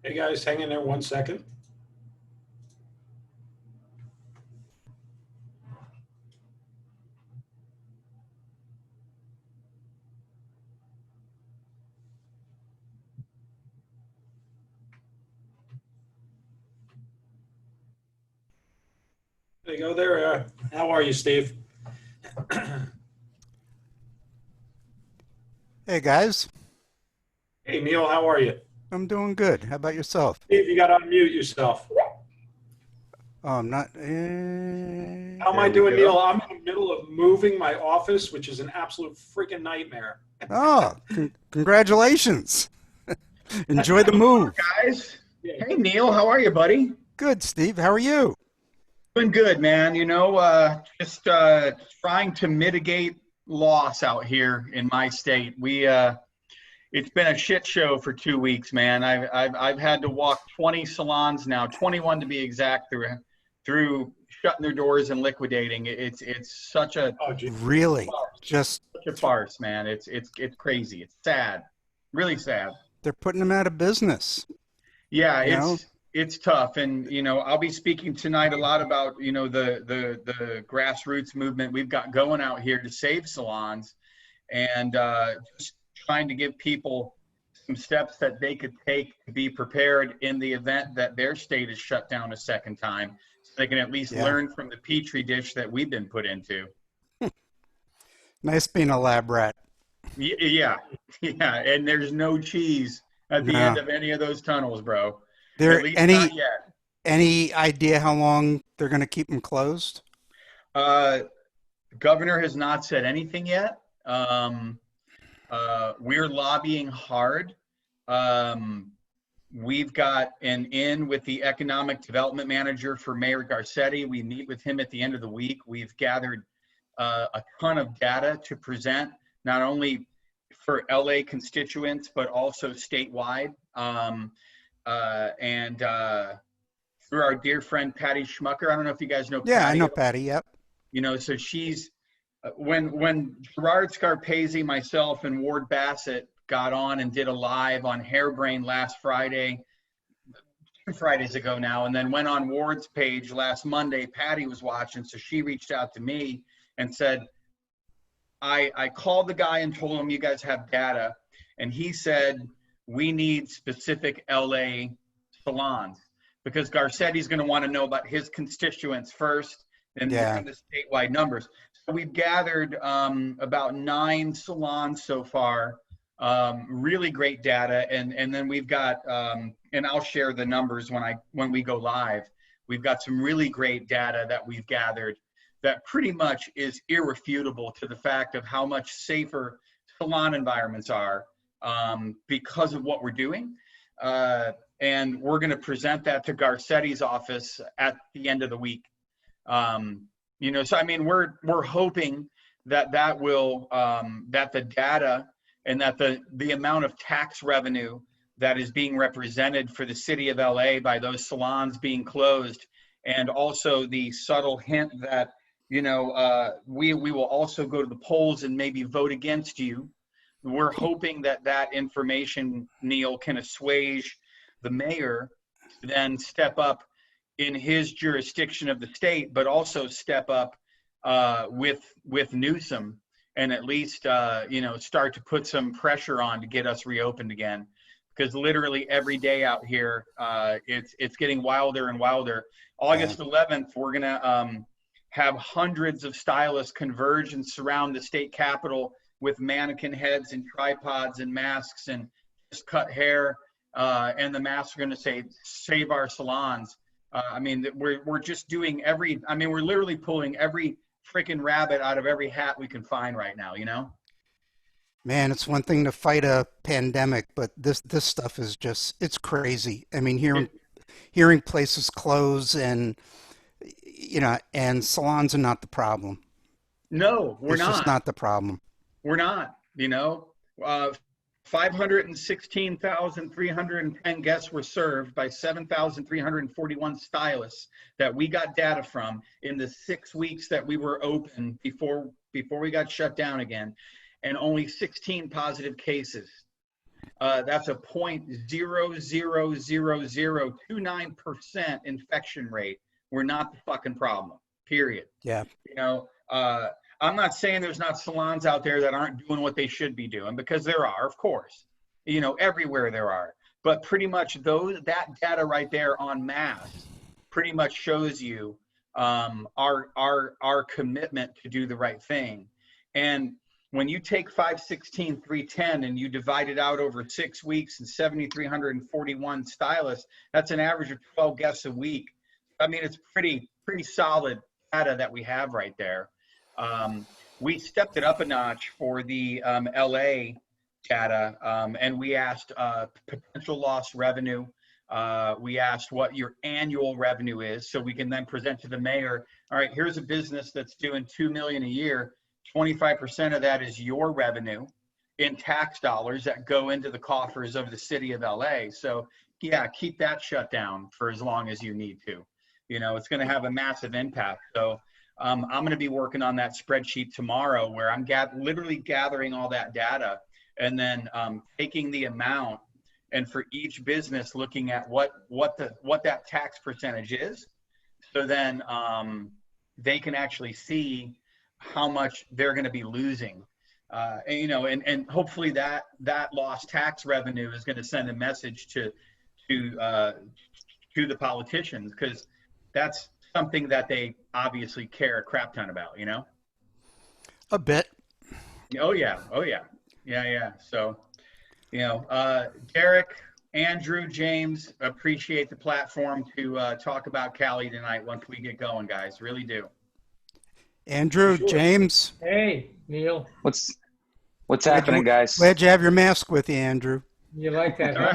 Hey guys, hang in there 1 second. There you go. There. How are you, Steve? Hey guys, Hey, Neil. How are you? I'm doing good. How about yourself? Steve, you got to unmute yourself. Oh, I'm not. How am I There we doing, Neil? go. I'm in the middle of moving my office, which is an absolute freaking nightmare. Congratulations. Enjoy the move. Guys, Yeah. hey Neil, how are you, buddy? Good, Steve. How are you? Doing good, man. Just trying to mitigate loss out here in my state. It's been a shit show for 2 weeks, man. I've had to walk 20 salons now, 21 to be exact, through shutting their doors and liquidating. It's such a Oh, gee. Really? Just such a farce, man. It's crazy. It's sad, really sad. they're putting them out of business. Yeah, You know? it's tough, and I'll be speaking tonight a lot about the grassroots movement we've got going out here to save salons, and just trying to give people some steps that they could take to be prepared in the event that their state is shut down a second time, so they can at least Yeah. learn from the petri dish that we've been put into. Nice being a lab rat. Yeah, yeah, and there's no cheese at the end No. of any of those tunnels, bro. At There least not any yet. any idea how long they're going to keep them closed? Uh, Governor has not said anything yet. We're lobbying hard. Um, we've got an in with the economic development manager for Mayor Garcetti. We meet with him at the end of the week. We've gathered a ton of data to present, not only for LA constituents, but also statewide. And through our dear friend Patty Schmucker. I don't know if you guys know Yeah, I Patty. know Patty. Yep. So she's when Gerard Scarpese, myself, and Ward Bassett got on and did a live on Hairbrain last Friday, 2 Fridays ago now, and then went on Ward's page last Monday. Patty was watching, so she reached out to me and said, I called the guy and told him you guys have data, and he said we need specific LA salons because Garcetti's going to want to know about his constituents first and Yeah. the statewide numbers. So we've gathered about 9 salons so far, really great data, and then we've got, and I'll share the numbers when we go live. We've got some really great data that we've gathered that pretty much is irrefutable to the fact of how much safer salon environments are because of what we're doing. And we're going to present that to Garcetti's office at the end of the week. So I mean, we're hoping that will that the data and that the amount of tax revenue that is being represented for the city of LA by those salons being closed, and also the subtle hint that we will also go to the polls and maybe vote against you. We're hoping that information, Neil, can assuage the mayor to then step up in his jurisdiction of the state, but also step up with Newsom and at least start to put some pressure on to get us reopened again. Because literally every day out here, it's getting wilder and wilder. August 11th, we're gonna have hundreds of stylists converge and surround the state capitol with mannequin heads and tripods and masks and just cut hair. And the masks are going to say, "Save our salons." I mean, we're just doing we're literally pulling every freaking rabbit out of every hat we can find right now, Man, it's one thing to fight a pandemic, but this stuff is it's crazy. I mean, hearing places close and and salons are not the problem. No, we're It's just not. not the problem. We're not, 516,310 guests were served by 7,341 stylists that we got data from in the 6 weeks that we were open before we got shut down again, and only 16 positive cases. That's a 0.00029% infection rate. We're not the fucking problem, period. Yeah. I'm not saying there's not salons out there that aren't doing what they should be doing, because there are, of course, everywhere there are. But pretty much that data right there en masse pretty much shows you our commitment to do the right thing. And when you take 516,310 and you divide it out over 6 weeks and 7,341 stylists, that's an average of 12 guests a week. I mean, it's pretty solid data that we have right there. We stepped it up a notch for the LA data, and we asked potential lost revenue. We asked what your annual revenue is, so we can then present to the mayor, all right, here's a business that's doing $2 million a year. 25% of that is your revenue in tax dollars that go into the coffers of the city of LA. So yeah, keep that shut down for as long as you need to. It's going to have a massive impact. So I'm going to be working on that spreadsheet tomorrow, where I'm literally gathering all that data and then taking the amount, and for each business looking at what that tax percentage is. So then they can actually see how much they're going to be losing, and hopefully that lost tax revenue is going to send a message to the politicians, because that's something that they obviously care a crap ton about. A bit. Oh yeah. So Derek, Andrew, James, appreciate the platform to talk about Cali tonight once we get going, guys. Really do. Andrew, Sure. James. Hey, Neil. What's happening, guys? Glad you have your mask with you, Andrew. You like that, huh?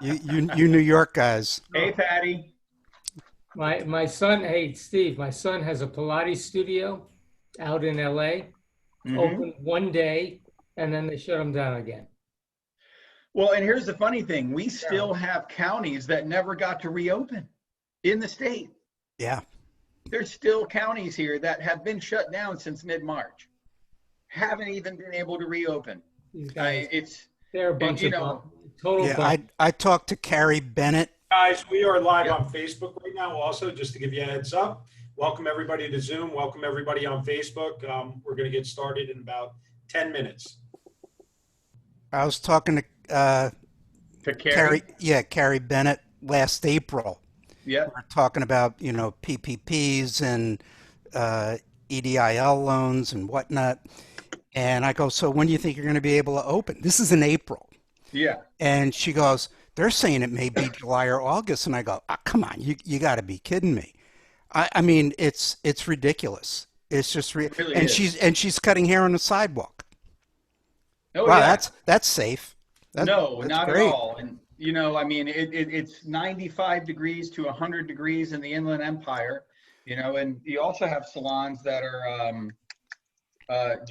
You New York guys. Hey, Patty. My son, hey, Steve, my son has a Pilates studio out in LA, opened one day, and then they shut him down again. Well, and here's the funny thing. We still have counties that never got to reopen in the state. Yeah. There's still counties here that have been shut down since mid-March. Haven't even been able to reopen. These guys, It's they're a bunch of total. Yeah, I talked to Carrie Bennett. Guys, we are live on Facebook right now also, just to give you a heads up. Welcome everybody to Zoom. Welcome everybody on Facebook. We're going to get started in about 10 minutes. I was talking to Carrie. Carrie Bennett last April. Yeah. We're talking about, PPPs and EDIL loans and whatnot. And I go, so when do you think you're going to be able to open? This is in April. Yeah. And she goes, they're saying it may be July or August. And I go, come on, you got to be kidding me. I mean, it's ridiculous. It's just It really and is. she's cutting hair on the sidewalk. Oh, Wow, yeah. that's safe. No, that's not great. at all. And I mean, it's 95 degrees to 100 degrees in the Inland Empire, and you also have salons that are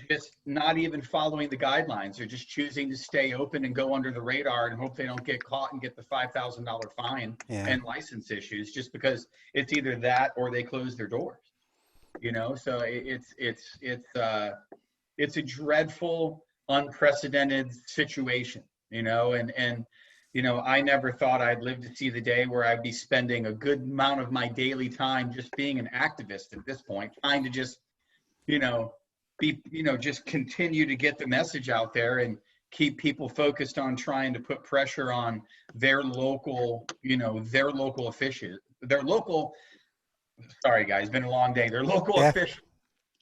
just not even following the guidelines. They're just choosing to stay open and go under the radar and hope they don't get caught and get the $5,000 fine and license issues, just because it's either that or they close their doors. So it's a dreadful, unprecedented situation. I never thought I'd live to see the day where I'd be spending a good amount of my daily time just being an activist at this point, trying to just, just continue to get the message out there and keep people focused on trying to put pressure on their local officials, sorry guys, it's been a long day, their local officials,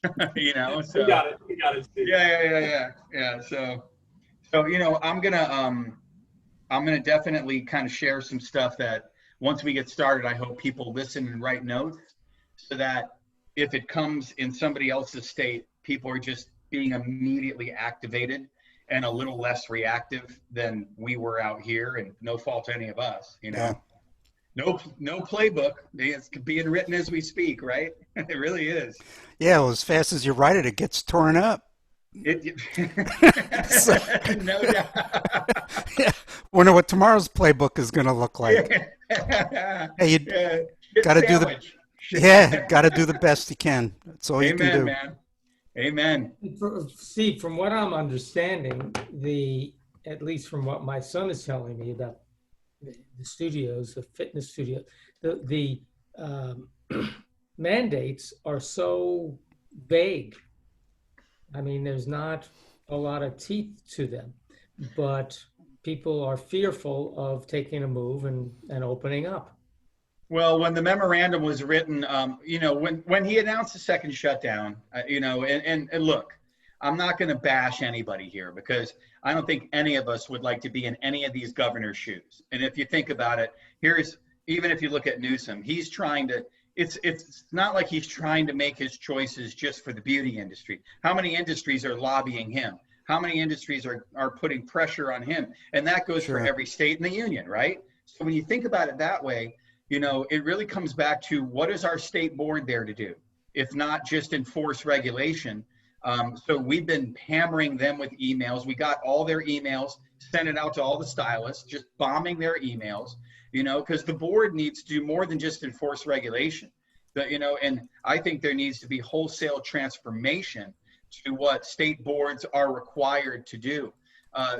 so. We got it, Steve. Yeah. So, I'm gonna definitely kind of share some stuff that once we get started, I hope people listen and write notes, so that if it comes in somebody else's state, people are just being immediately activated and a little less reactive than we were out here, and no fault to any of us, No playbook. It's being written as we speak, right? It really is. Yeah, well, as fast as you write it, it gets torn up. No doubt. Yeah. Wonder what tomorrow's playbook is going to look like. Hey, you got to do got to do the best you can. That's all you can do. Man. Amen. Steve, from what I'm understanding, the at least from what my son is telling me about the studios, the fitness studio, the mandates are so vague. I mean, there's not a lot of teeth to them, but people are fearful of taking a move and opening up. Well, when the memorandum was written, when he announced the second shutdown, and look, I'm not going to bash anybody here because I don't think any of us would like to be in any of these governors' shoes. And if you think about it, even if you look at Newsom, he's trying to, it's not like he's trying to make his choices just for the beauty industry. How many industries are lobbying him? How many industries are putting pressure on him? And that goes for every state in the union, right? So when you think about it that way, it really comes back to what is our state board there to do, if not just enforce regulation. So we've been hammering them with emails. We got all their emails, sent it out to all the stylists, just bombing their emails, because the board needs to do more than just enforce regulation. And I think there needs to be wholesale transformation to what state boards are required to do.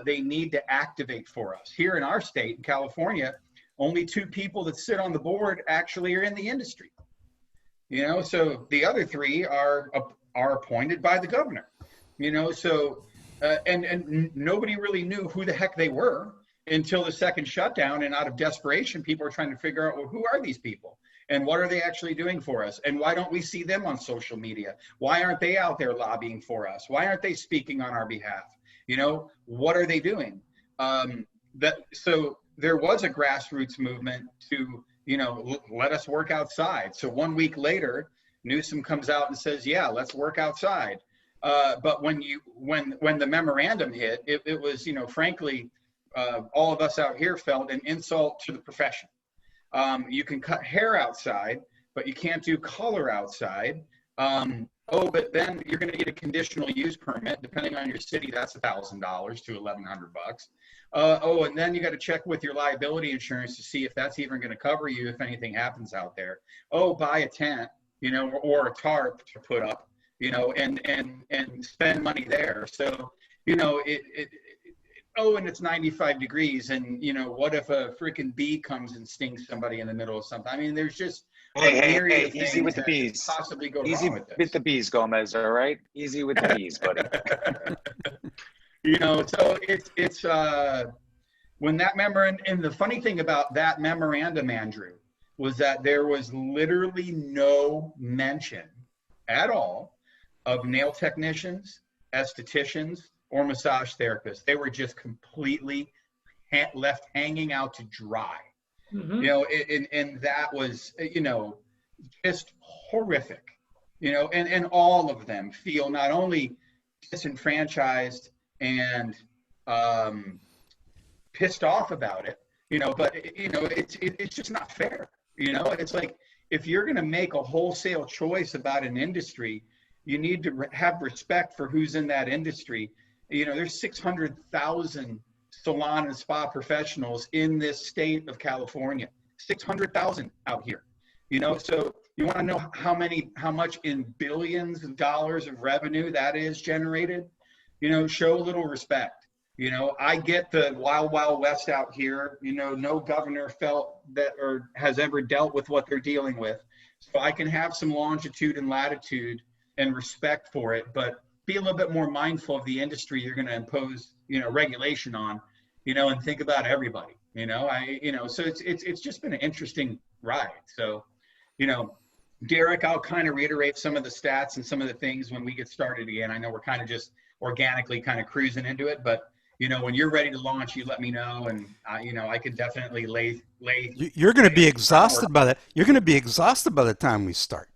They need to activate for us. Here in our state, in California, only 2 people that sit on the board actually are in the industry. So the other 3 are appointed by the governor. And nobody really knew who the heck they were until the second shutdown. And out of desperation, people are trying to figure out, well, who are these people? And what are they actually doing for us? And why don't we see them on social media? Why aren't they out there lobbying for us? Why aren't they speaking on our behalf? What are they doing? So there was a grassroots movement to, let us work outside. So 1 week later, Newsom comes out and says, yeah, let's work outside. But when the memorandum hit, it was, frankly, all of us out here felt an insult to the profession. You can cut hair outside, but you can't do color outside. But then you're going to get a conditional use permit. Depending on your city, that's $1,000 to $1,100. And then you got to check with your liability insurance to see if that's even going to cover you if anything happens out there. Buy a tent, or a tarp to put up, and spend money there. So, and it's 95 degrees, and what if a freaking bee comes and stings somebody in the middle of something? I mean, there's just hey, easy with the bees. Possibly go easy wrong with this. with the bees, Gomez. All right, easy with the bees, buddy. So it's when that memorandum, and the funny thing about that memorandum, Andrew, was that there was literally no mention at all of nail technicians, estheticians, or massage therapists. They were just completely left hanging out to dry. Mm-hmm. And that was, just horrific, and all of them feel not only disenfranchised and pissed off about it, but, it's just not fair. It's like, if you're going to make a wholesale choice about an industry, you need to have respect for who's in that industry. There's 600,000 salon and spa professionals in this state of California, 600,000 out here, so you want to know how much in billions of dollars of revenue that is generated, show a little respect. I get the wild, wild west out here, no governor felt that or has ever dealt with what they're dealing with. So I can have some longitude and latitude and respect for it, but be a little bit more mindful of the industry you're going to impose, regulation on, and think about everybody, so it's just been an interesting ride. So, Derek, I'll kind of reiterate some of the stats and some of the things when we get started again. I know we're kind of just organically kind of cruising into it, but when you're ready to launch, you let me know, and I can definitely lay. You're going to be exhausted by that. You're going to be exhausted by the time we start.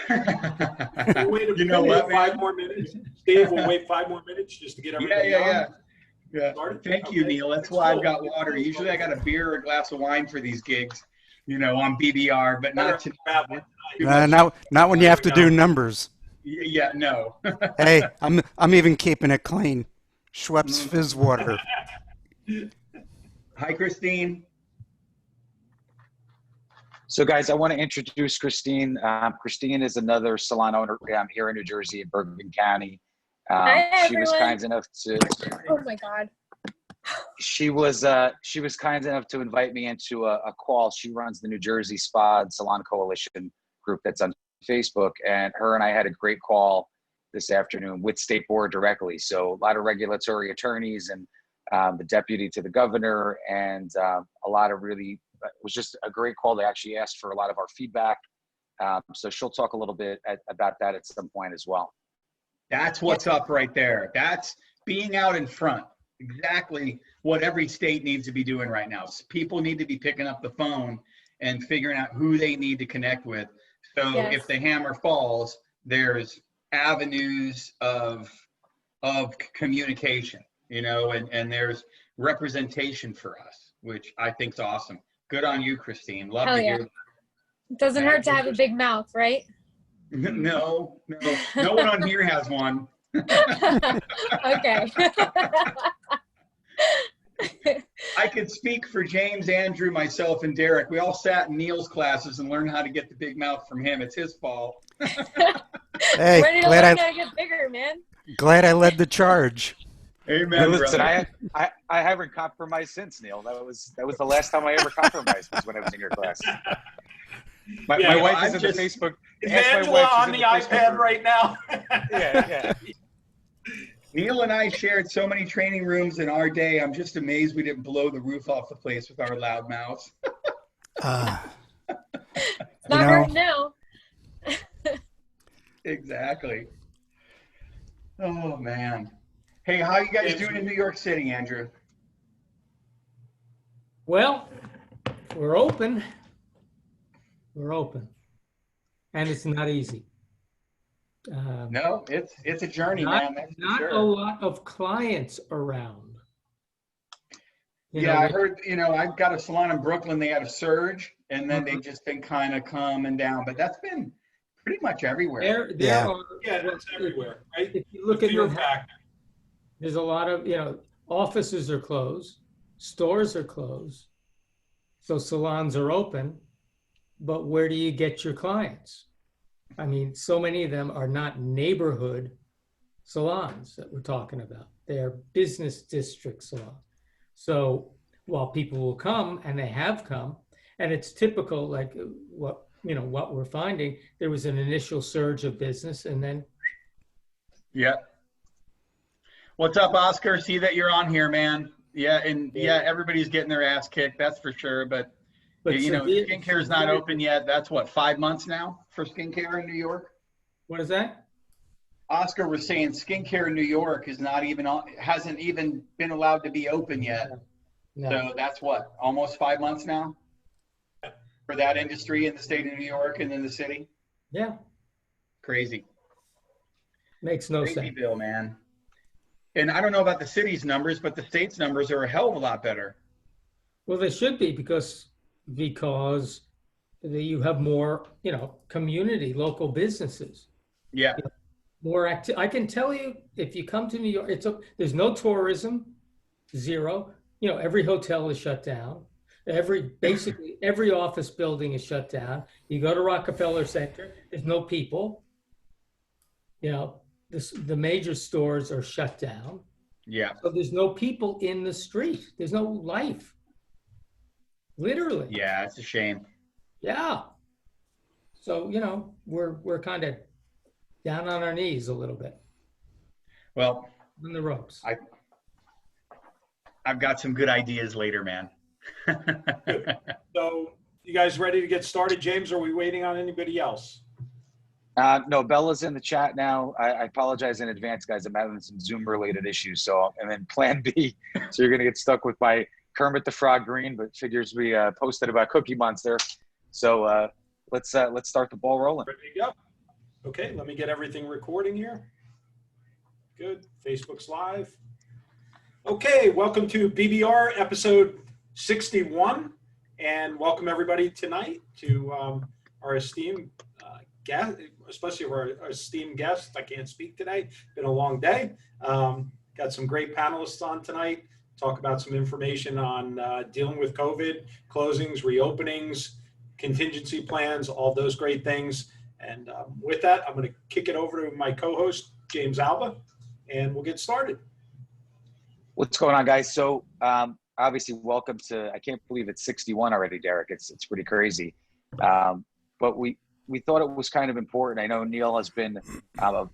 We'll wait what, 5 more minutes. Steve, we'll wait 5 more minutes just to get everything Yeah. Thank you, Neil. That's why I've got water. Usually I got a beer or a glass of wine for these gigs, on BBR, but not tonight. Not when you have to do numbers. Yeah, no. Hey, I'm even keeping it clean. Schweppes Fizz water. Hi, Christine. So, guys, I want to introduce Christine. Christine is another salon owner here in New Jersey, in Bergen County. Hi, she was everyone. kind enough to. Oh my God. she was kind enough to invite me into a call. She runs the New Jersey Spa and Salon Coalition group that's on Facebook, and her and I had a great call this afternoon with State Board directly. So a lot of regulatory attorneys and the deputy to the governor, and a lot of really, it was just a great call. They actually asked for a lot of our feedback. So she'll talk a little bit about that at some point as well. That's what's up right there. That's being out in front. Exactly what every state needs to be doing right now. People need to be picking up the phone and figuring out who they need to connect with. So Yes. if the hammer falls, there's avenues of communication, and there's representation for us, which I think is awesome. Good on you, Christine. Love Hell to yeah. hear that. It doesn't hurt to have a big mouth, right? No one on here has one. Okay. I could speak for James, Andrew, myself, and Derek. We all sat in Neil's classes and learned how to get the big mouth from him. It's his fault. Hey, Ready to glad learn how to get bigger, man. glad I led the charge. Amen, Listen, brother. I haven't compromised since, Neil. That was the last time I ever compromised, was when I was in your class. My Yeah, wife I'm is in just- the Facebook. Is ask my Angela wife, she's on in the Facebook iPad group. right now? Yeah. Neil and I shared so many training rooms in our day. I'm just amazed we didn't blow the roof off the place with our loud mouths. It's not know- hurting now. Exactly. Oh, man. Hey, how you guys doing in New York City, Andrew? Well, we're open. We're open. And it's not easy. No, it's a journey, man. That's for Not sure. a lot of clients around. You Yeah, know, I heard, I've got a salon in Brooklyn. They had a surge, and then they've just been kind of coming down. But that's been pretty much everywhere. there Yeah. are, Yeah, that's everywhere, right? if you look The at fear Manhattan, factor. there's a lot of, offices are closed, stores are closed, so salons are open, but where do you get your clients? I mean, so many of them are not neighborhood salons that we're talking about. They're business district salons. So while people will come, and they have come, and it's typical, like what we're finding, there was an initial surge of business, and then Yep. What's up, Oscar? See that you're on here, man. Yeah, and everybody's getting their ass kicked, that's for sure. But skincare is not open yet. That's what, 5 months now for skincare in New York? What is that? Oscar was saying skincare in New York is hasn't even been allowed to be open yet. No. So that's what, almost 5 months now for that industry in the state of New York and in the city? Yeah, Crazy. makes no Crazy sense. bill, man. And I don't know about the city's numbers, but the state's numbers are a hell of a lot better. Well, they should be because you have more, community, local businesses. Yeah. More I can tell you, if you come to New York, there's no tourism, zero. Every hotel is shut down. Basically every office building is shut down. You go to Rockefeller Center, there's no people. The major stores are shut down. Yeah. So there's no people in the street. There's no life. Literally. Yeah, it's a shame. Yeah. So, we're kind of down on our knees a little bit Well, on the ropes. I've got some good ideas later, man. So you guys ready to get started? James, are we waiting on anybody else? No, Bella's in the chat now. I apologize in advance, guys. I'm having some Zoom-related issues, so I'm in Plan B. So you're going to get stuck with my Kermit the Frog green, but figures we posted about Cookie Monster. So let's start the ball rolling. Ready to go? Okay, let me get everything recording here. Good. Facebook's live. Okay, welcome to BBR episode 61, and welcome everybody tonight to our esteemed guest, especially our esteemed guest. I can't speak today. Been a long day. Got some great panelists on tonight. Talk about some information on dealing with COVID, closings, reopenings, contingency plans, all those great things. And with that, I'm going to kick it over to my co-host, James Alba, and we'll get started. What's going on, guys? So obviously, welcome to. I can't believe it's 61 already, Derek. It's pretty crazy. But we thought it was kind of important. I know Neil has been a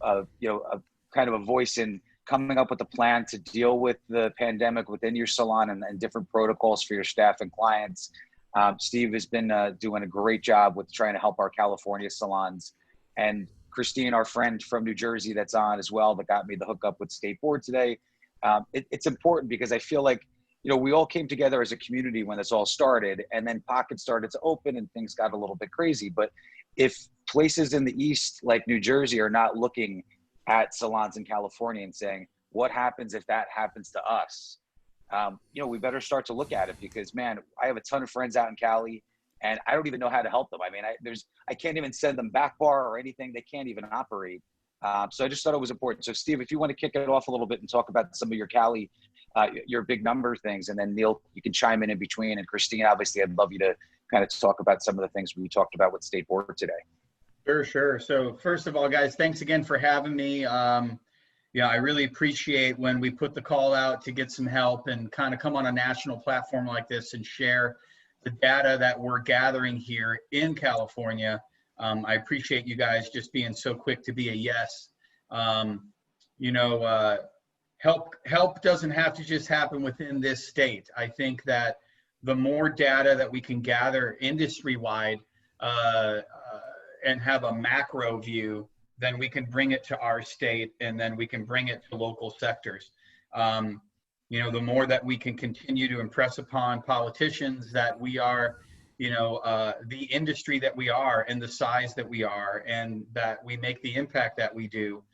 kind of a voice in coming up with a plan to deal with the pandemic within your salon and different protocols for your staff and clients. Steve has been doing a great job with trying to help our California salons, and Christine, our friend from New Jersey, that's on as well, that got me the hookup with State Board today. It's important because I feel like, we all came together as a community when this all started, and then pockets started to open and things got a little bit crazy. But if places in the East, like New Jersey, are not looking at salons in California and saying, what happens if that happens to us? We better start to look at it, because, man, I have a ton of friends out in Cali, and I don't even know how to help them. I mean, I can't even send them back bar or anything. They can't even operate. So I just thought it was important. So Steve, if you want to kick it off a little bit and talk about some of your Cali, your big number things, and then Neil, you can chime in between. And Christine, obviously, I'd love you to kind of talk about some of the things we talked about with State Board today. Sure. So first of all, guys, thanks again for having me. I really appreciate when we put the call out to get some help and kind of come on a national platform like this and share the data that we're gathering here in California. I appreciate you guys just being so quick to be a yes. Help doesn't have to just happen within this state. I think that the more data that we can gather industry-wide and have a macro view, then we can bring it to our state, and then we can bring it to local sectors. The more that we can continue to impress upon politicians that we are, the industry that we are and the size that we are, and that we make the impact that we do,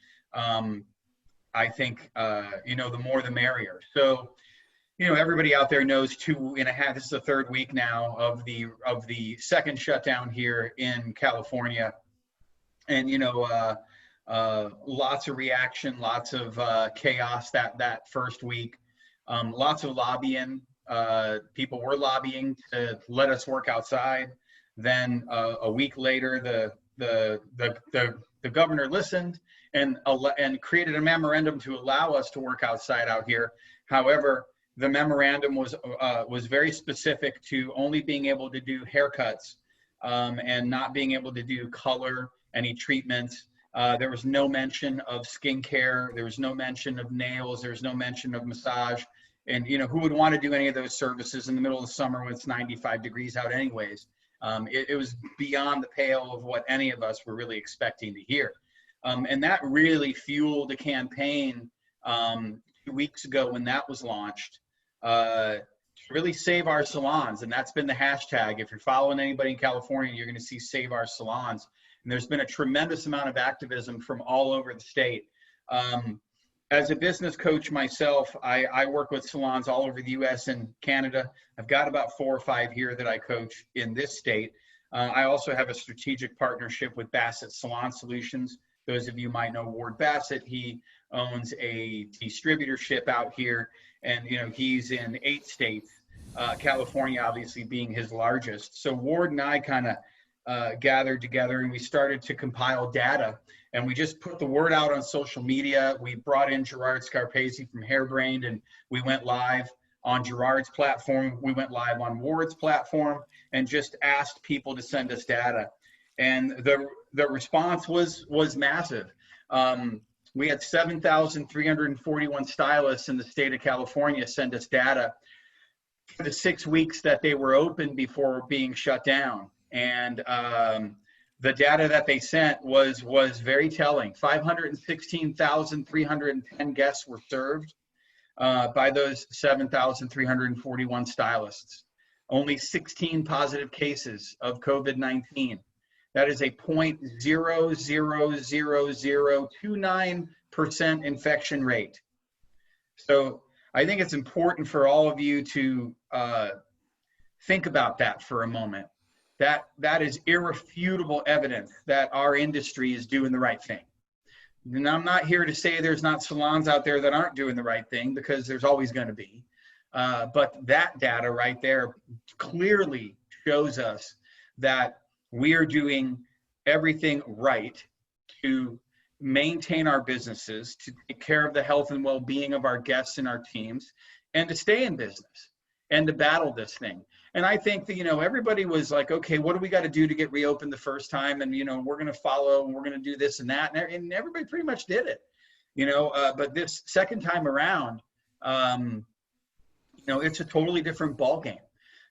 I think, the more the merrier. So, everybody out there knows 2.5, this is the third week now of the second shutdown here in California. And, lots of reaction, lots of chaos that first week, lots of lobbying. People were lobbying to let us work outside. Then a week later, the governor listened and created a memorandum to allow us to work outside out here. However, the memorandum was very specific to only being able to do haircuts and not being able to do color, any treatments. There was no mention of skincare. There was no mention of nails. There was no mention of massage. And, who would want to do any of those services in the middle of the summer when it's 95 degrees out anyways? It was beyond the pale of what any of us were really expecting to hear. And that really fueled a campaign 2 weeks ago when that was launched to really save our salons. And that's been the hashtag. If you're following anybody in California, you're going to see Save Our Salons. And there's been a tremendous amount of activism from all over the state. As a business coach myself, I work with salons all over the US and Canada. I've got about 4 or 5 here that I coach in this state. I also have a strategic partnership with Bassett Salon Solutions. Those of you might know Ward Bassett. He owns a distributorship out here, and he's in 8 states, California obviously being his largest. So Ward and I kind of gathered together, and we started to compile data, and we just put the word out on social media. We brought in Gerard Scarpese from Hairbrained, and we went live on Gerard's platform. We went live on Ward's platform and just asked people to send us data. And the response was massive. We had 7,341 stylists in the state of California send us data for the 6 weeks that they were open before being shut down. And the data that they sent was very telling. 516,310 guests were served by those 7,341 stylists. Only 16 positive cases of COVID-19. That is a 0.00029% infection rate. So I think it's important for all of you to think about that for a moment. That is irrefutable evidence that our industry is doing the right thing. And I'm not here to say there's not salons out there that aren't doing the right thing, because there's always going to be. But that data right there clearly shows us that we are doing everything right to maintain our businesses, to take care of the health and well-being of our guests and our teams, and to stay in business and to battle this thing. And I think that, everybody was like, okay, what do we got to do to get reopened the first time? And, we're going to follow and we're going to do this and that. And everybody pretty much did it, but this second time around, it's a totally different ballgame.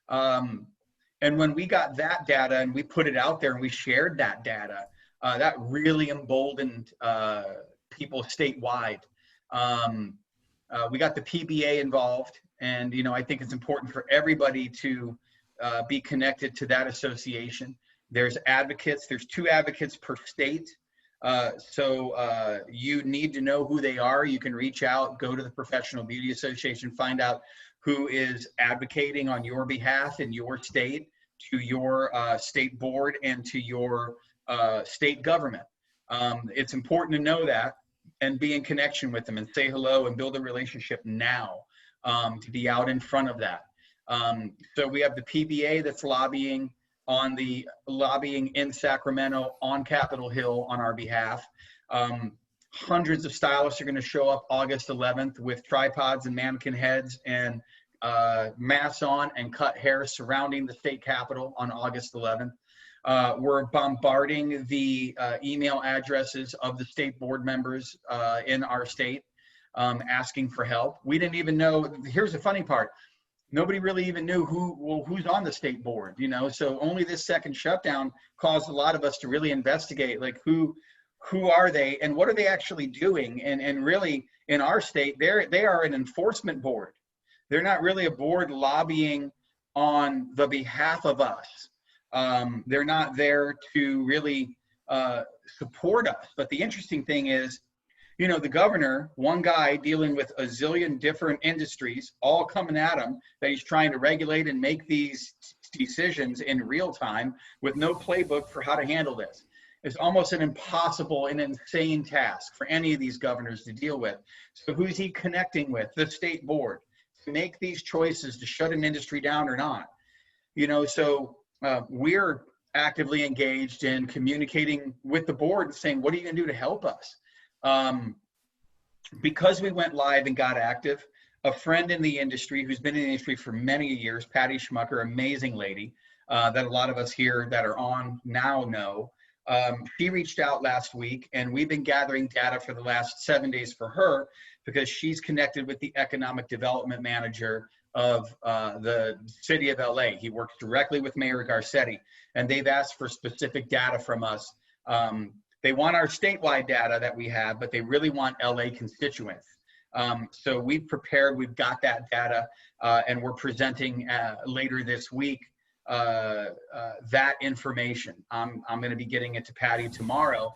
And when we got that data and we put it out there and we shared that data, that really emboldened people statewide. We got the PBA involved, and I think it's important for everybody to be connected to that association. There's advocates. There's 2 advocates per state. So you need to know who they are. You can reach out, go to the Professional Beauty Association, find out who is advocating on your behalf in your state, to your state board and to your state government. It's important to know that and be in connection with them and say hello and build a relationship now, to be out in front of that. So we have the PBA that's lobbying in Sacramento on Capitol Hill on our behalf. Hundreds of stylists are going to show up August 11th with tripods and mannequin heads and masks on and cut hair surrounding the state capitol on August 11th. We're bombarding the email addresses of the state board members in our state, asking for help. We didn't even know. Here's the funny part. Nobody really even knew who's on the state board, so only this second shutdown caused a lot of us to really investigate, like who are they and what are they actually doing? And really in our state, they are an enforcement board. They're not really a board lobbying on the behalf of us. They're not there to really support us. But the interesting thing is, the governor, one guy dealing with a zillion different industries, all coming at him, that he's trying to regulate and make these decisions in real time with no playbook for how to handle this. It's almost an impossible and insane task for any of these governors to deal with. So who's he connecting with? The state board to make these choices to shut an industry down or not. So we're actively engaged in communicating with the board and saying, what are you going to do to help us? Because we went live and got active, a friend in the industry who's been in the industry for many years, Patty Schmucker, amazing lady, that a lot of us here that are on now know. She reached out last week, and we've been gathering data for the last 7 days for her because she's connected with the economic development manager of the city of LA. He works directly with Mayor Garcetti, and they've asked for specific data from us. They want our statewide data that we have, but they really want LA constituents. So we've prepared, we've got that data, and we're presenting later this week that information. I'm going to be getting it to Patty tomorrow.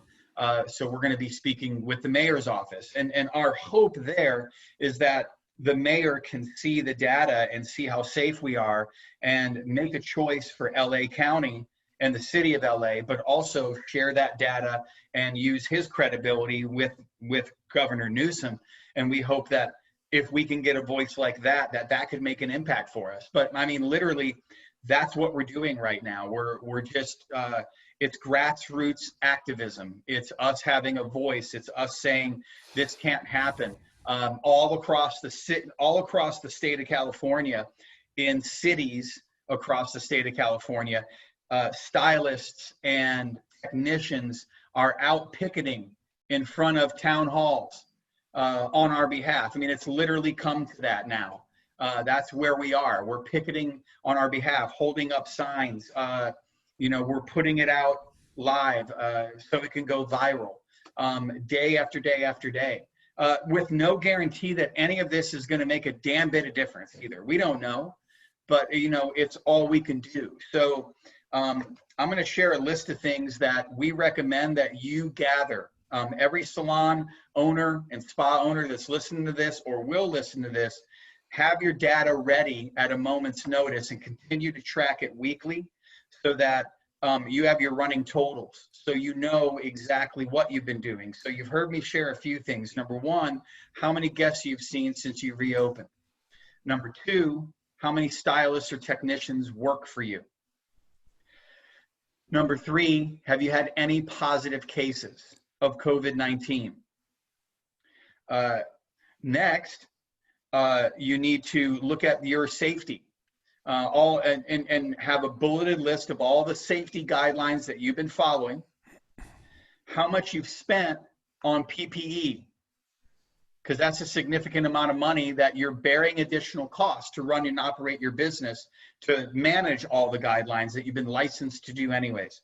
So we're going to be speaking with the mayor's office. And our hope there is that the mayor can see the data and see how safe we are and make a choice for LA County and the city of LA, but also share that data and use his credibility with Governor Newsom. And we hope that if we can get a voice like that could make an impact for us. But I mean, literally, that's what we're doing right now. We're just, it's grassroots activism. It's us having a voice. It's us saying this can't happen. All across the state of California, in cities across the state of California, stylists and technicians are out picketing in front of town halls on our behalf. I mean, it's literally come to that now. That's where we are. We're picketing on our behalf, holding up signs. We're putting it out live so it can go viral day after day after day, with no guarantee that any of this is going to make a damn bit of difference either. We don't know, but it's all we can do. So I'm going to share a list of things that we recommend that you gather. Every salon owner and spa owner that's listening to this or will listen to this, have your data ready at a moment's notice and continue to track it weekly so that you have your running totals, so you know exactly what you've been doing. So you've heard me share a few things. Number one, how many guests you've seen since you reopened. Number two, how many stylists or technicians work for you. Number three, have you had any positive cases? of COVID-19. Next, you need to look at your safety. And have a bulleted list of all the safety guidelines that you've been following, how much you've spent on PPE, because that's a significant amount of money that you're bearing additional costs to run and operate your business to manage all the guidelines that you've been licensed to do anyways.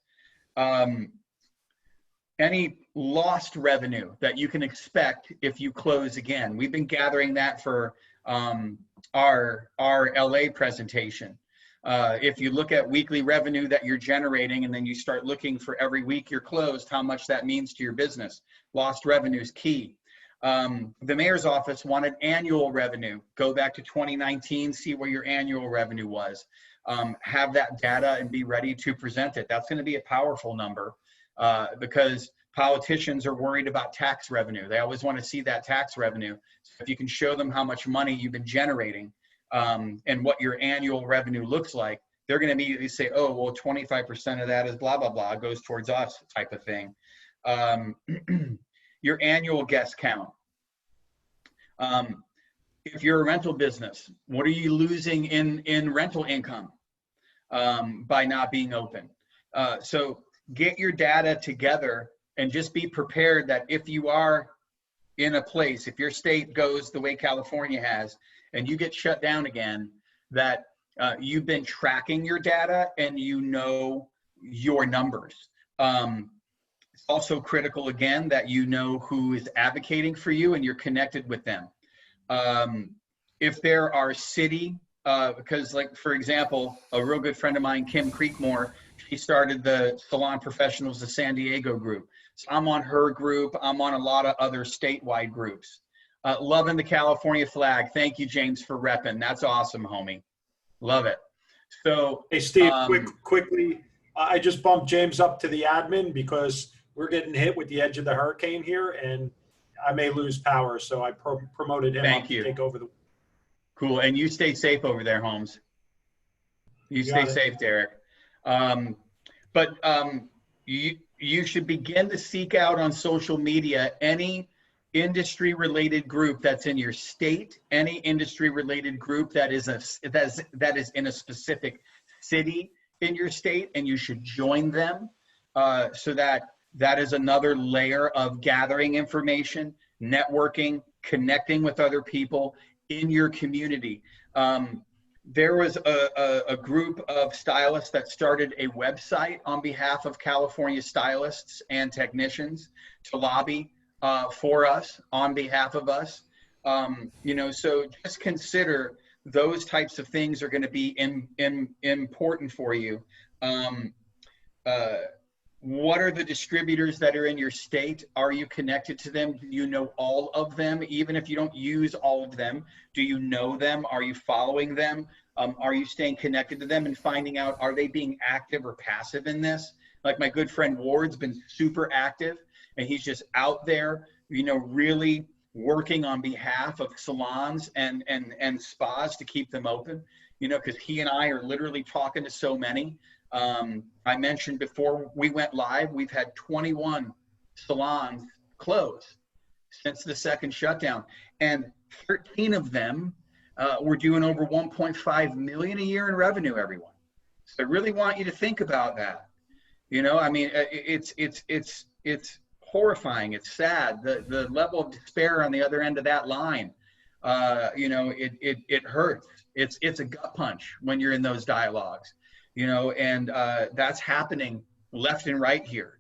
Any lost revenue that you can expect if you close again. We've been gathering that for our LA presentation. If you look at weekly revenue that you're generating and then you start looking for every week you're closed, how much that means to your business. Lost revenue is key. The mayor's office wanted annual revenue. Go back to 2019, see where your annual revenue was. Have that data and be ready to present it. That's going to be a powerful number because politicians are worried about tax revenue. They always want to see that tax revenue. So if you can show them how much money you've been generating and what your annual revenue looks like, they're going to immediately say, oh, well, 25% of that is blah, blah, blah, goes towards us type of thing. Your annual guest count. If you're a rental business, what are you losing in rental income by not being open? So get your data together and just be prepared that if you are in a place, if your state goes the way California has, and you get shut down again, that you've been tracking your data and you know your numbers. It's also critical, again, that you know who is advocating for you and you're connected with them. If there are city, because like, for example, a real good friend of mine, Kim Creekmore, she started the Salon Professionals of San Diego group. So I'm on her group. I'm on a lot of other statewide groups. Loving the California flag. Thank you, James, for repping. That's awesome, homie. Love it. So, hey, Steve, quickly, I just bumped James up to the admin because we're getting hit with the edge of the hurricane here, and I may lose power. So I promoted him up to take over the. Cool. And you stay safe over there, Holmes. You stay safe, Derek. You should begin to seek out on social media any industry-related group that's in your state, any industry-related group that is in a specific city in your state, and you should join them so that is another layer of gathering information, networking, connecting with other people in your community. There was a group of stylists that started a website on behalf of California stylists and technicians to lobby for us, on behalf of us. So just consider those types of things are going to be important for you. What are the distributors that are in your state? Are you connected to them? Do you know all of them? Even if you don't use all of them, do you know them? Are you following them? Are you staying connected to them and finding out, are they being active or passive in this? Like my good friend Ward's been super active, and he's just out there, really working on behalf of salons and spas to keep them open, because he and I are literally talking to so many. I mentioned before we went live, we've had 21 salons close since the second shutdown, and 13 of them were doing over 1.5 million a year in revenue, everyone. So I really want you to think about that. It's horrifying. It's sad. The level of despair on the other end of that line, it hurts. It's a gut punch when you're in those dialogues. And that's happening left and right here.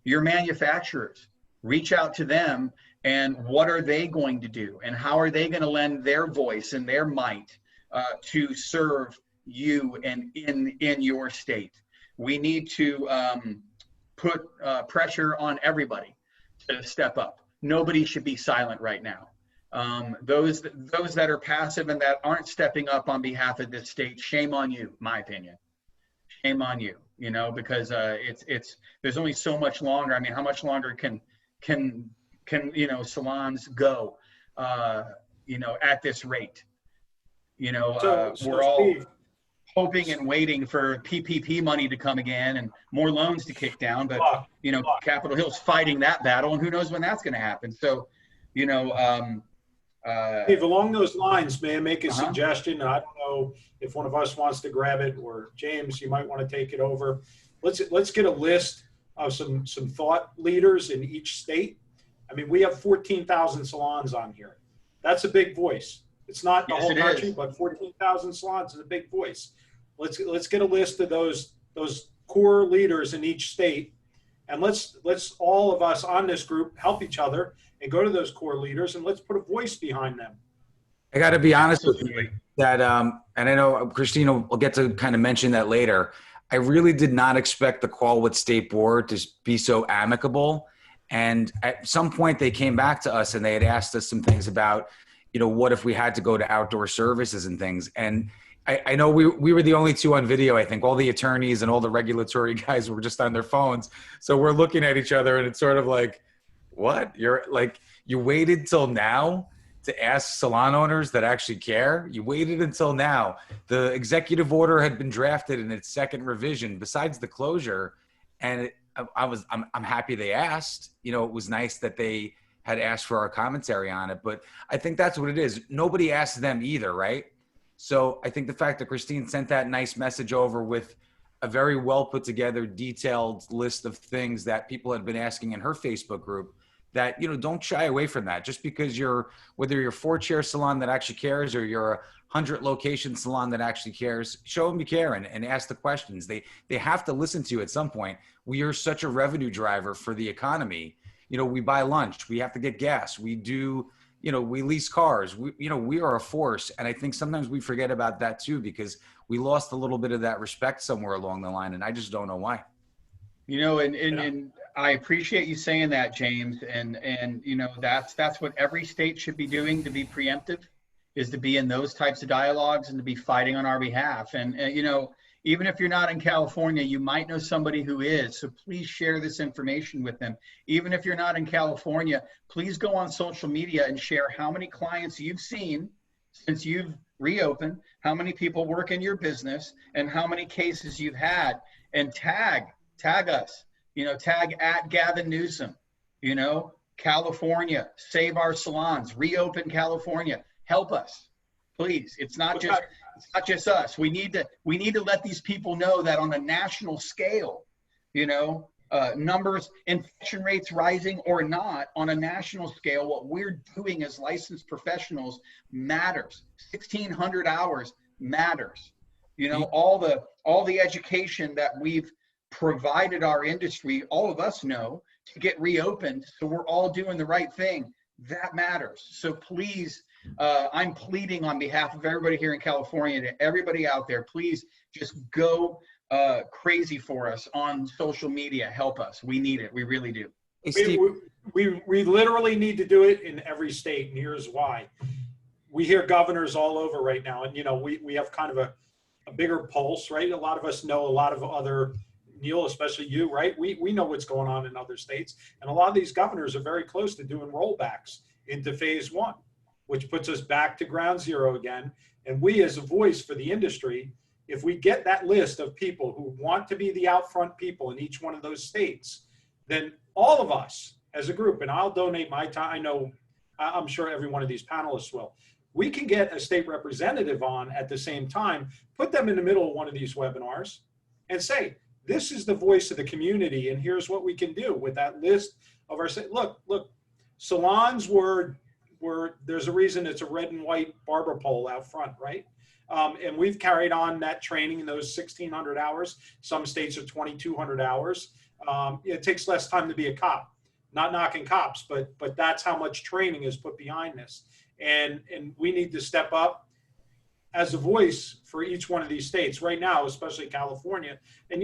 Your manufacturers, reach out to them, and what are they going to do? And how are they going to lend their voice and their might to serve you and in your state? We need to put pressure on everybody to step up. Nobody should be silent right now. Those that are passive and that aren't stepping up on behalf of this state, shame on you, my opinion. Shame on you, because there's only so much longer. I mean, how much longer can salons go, at this rate? We're all hoping and waiting for PPP money to come again and more loans to kick down. But, Capitol Hill's fighting that battle, and who knows when that's going to happen. So, Steve, along those lines, may I make a Uh-huh. suggestion? I don't know if one of us wants to grab it, or James, you might want to take it over. Let's get a list of some thought leaders in each state. I mean, we have 14,000 salons on here. That's a big voice. It's not the Yes, whole it country, is. but 14,000 salons is a big voice. Let's get a list of those core leaders in each state, and let's all of us on this group help each other and go to those core leaders, and let's put a voice behind them. I got to be honest with you Absolutely. that, and I know Christina will get to kind of mention that later. I really did not expect the call with State Board to be so amicable. And at some point they came back to us and they had asked us some things about, what if we had to go to outdoor services and things. And I know we were the only two on video. I think all the attorneys and all the regulatory guys were just on their phones. So we're looking at each other and it's sort of like, what? You waited till now to ask salon owners that actually care? You waited until now. The executive order had been drafted in its second revision besides the closure. And I'm happy they asked. It was nice that they had asked for our commentary on it, but I think that's what it is. Nobody asked them either, right? So I think the fact that Christine sent that nice message over with a very well put together, detailed list of things that people had been asking in her Facebook group, that, don't shy away from that. Just because whether you're a 4-chair salon that actually cares or you're a 100 location salon that actually cares, show them you care and ask the questions. They have to listen to you at some point. We are such a revenue driver for the economy. We buy lunch, we have to get gas, we do, we lease cars, we are a force. And I think sometimes we forget about that too, because we lost a little bit of that respect somewhere along the line. And I just don't know why. And I appreciate you saying that, James. And that's what every state should be doing to be preemptive, is to be in those types of dialogues and to be fighting on our behalf. And even if you're not in California, you might know somebody who is. So please share this information with them. Even if you're not in California, please go on social media and share how many clients you've seen since you've reopened, how many people work in your business, and how many cases you've had, and tag us, tag at Gavin Newsom, California, save our salons, reopen California, help us, please. It's not just us. We need to let these people know that on a national scale, numbers, infection rates rising or not, on a national scale, what we're doing as licensed professionals matters. 1,600 hours matters. All the education that we've provided our industry, all of us know, to get reopened, so we're all doing the right thing. That matters. So please, I'm pleading on behalf of everybody here in California, to everybody out there, please just go crazy for us on social media. Help us. We need it. We really do. Hey, Steve. We literally need to do it in every state, and here's why. We hear governors all over right now, and we have kind of a bigger pulse, right? A lot of us know a lot of other, Neil, especially you, right? We know what's going on in other states, and a lot of these governors are very close to doing rollbacks into phase 1, which puts us back to ground zero again. And we, as a voice for the industry, if we get that list of people who want to be the out front people in each one of those states, then all of us as a group, and I'll donate my time, I'm sure every one of these panelists will, we can get a state representative on at the same time, put them in the middle of one of these webinars and say, this is the voice of the community, and here's what we can do with that list of our, look, salons were, there's a reason it's a red and white barber pole out front, right? And we've carried on that training in those 1,600 hours. Some states are 2,200 hours. It takes less time to be a cop. Not knocking cops, but that's how much training is put behind this. And we need to step up as a voice for each one of these states right now, especially California. And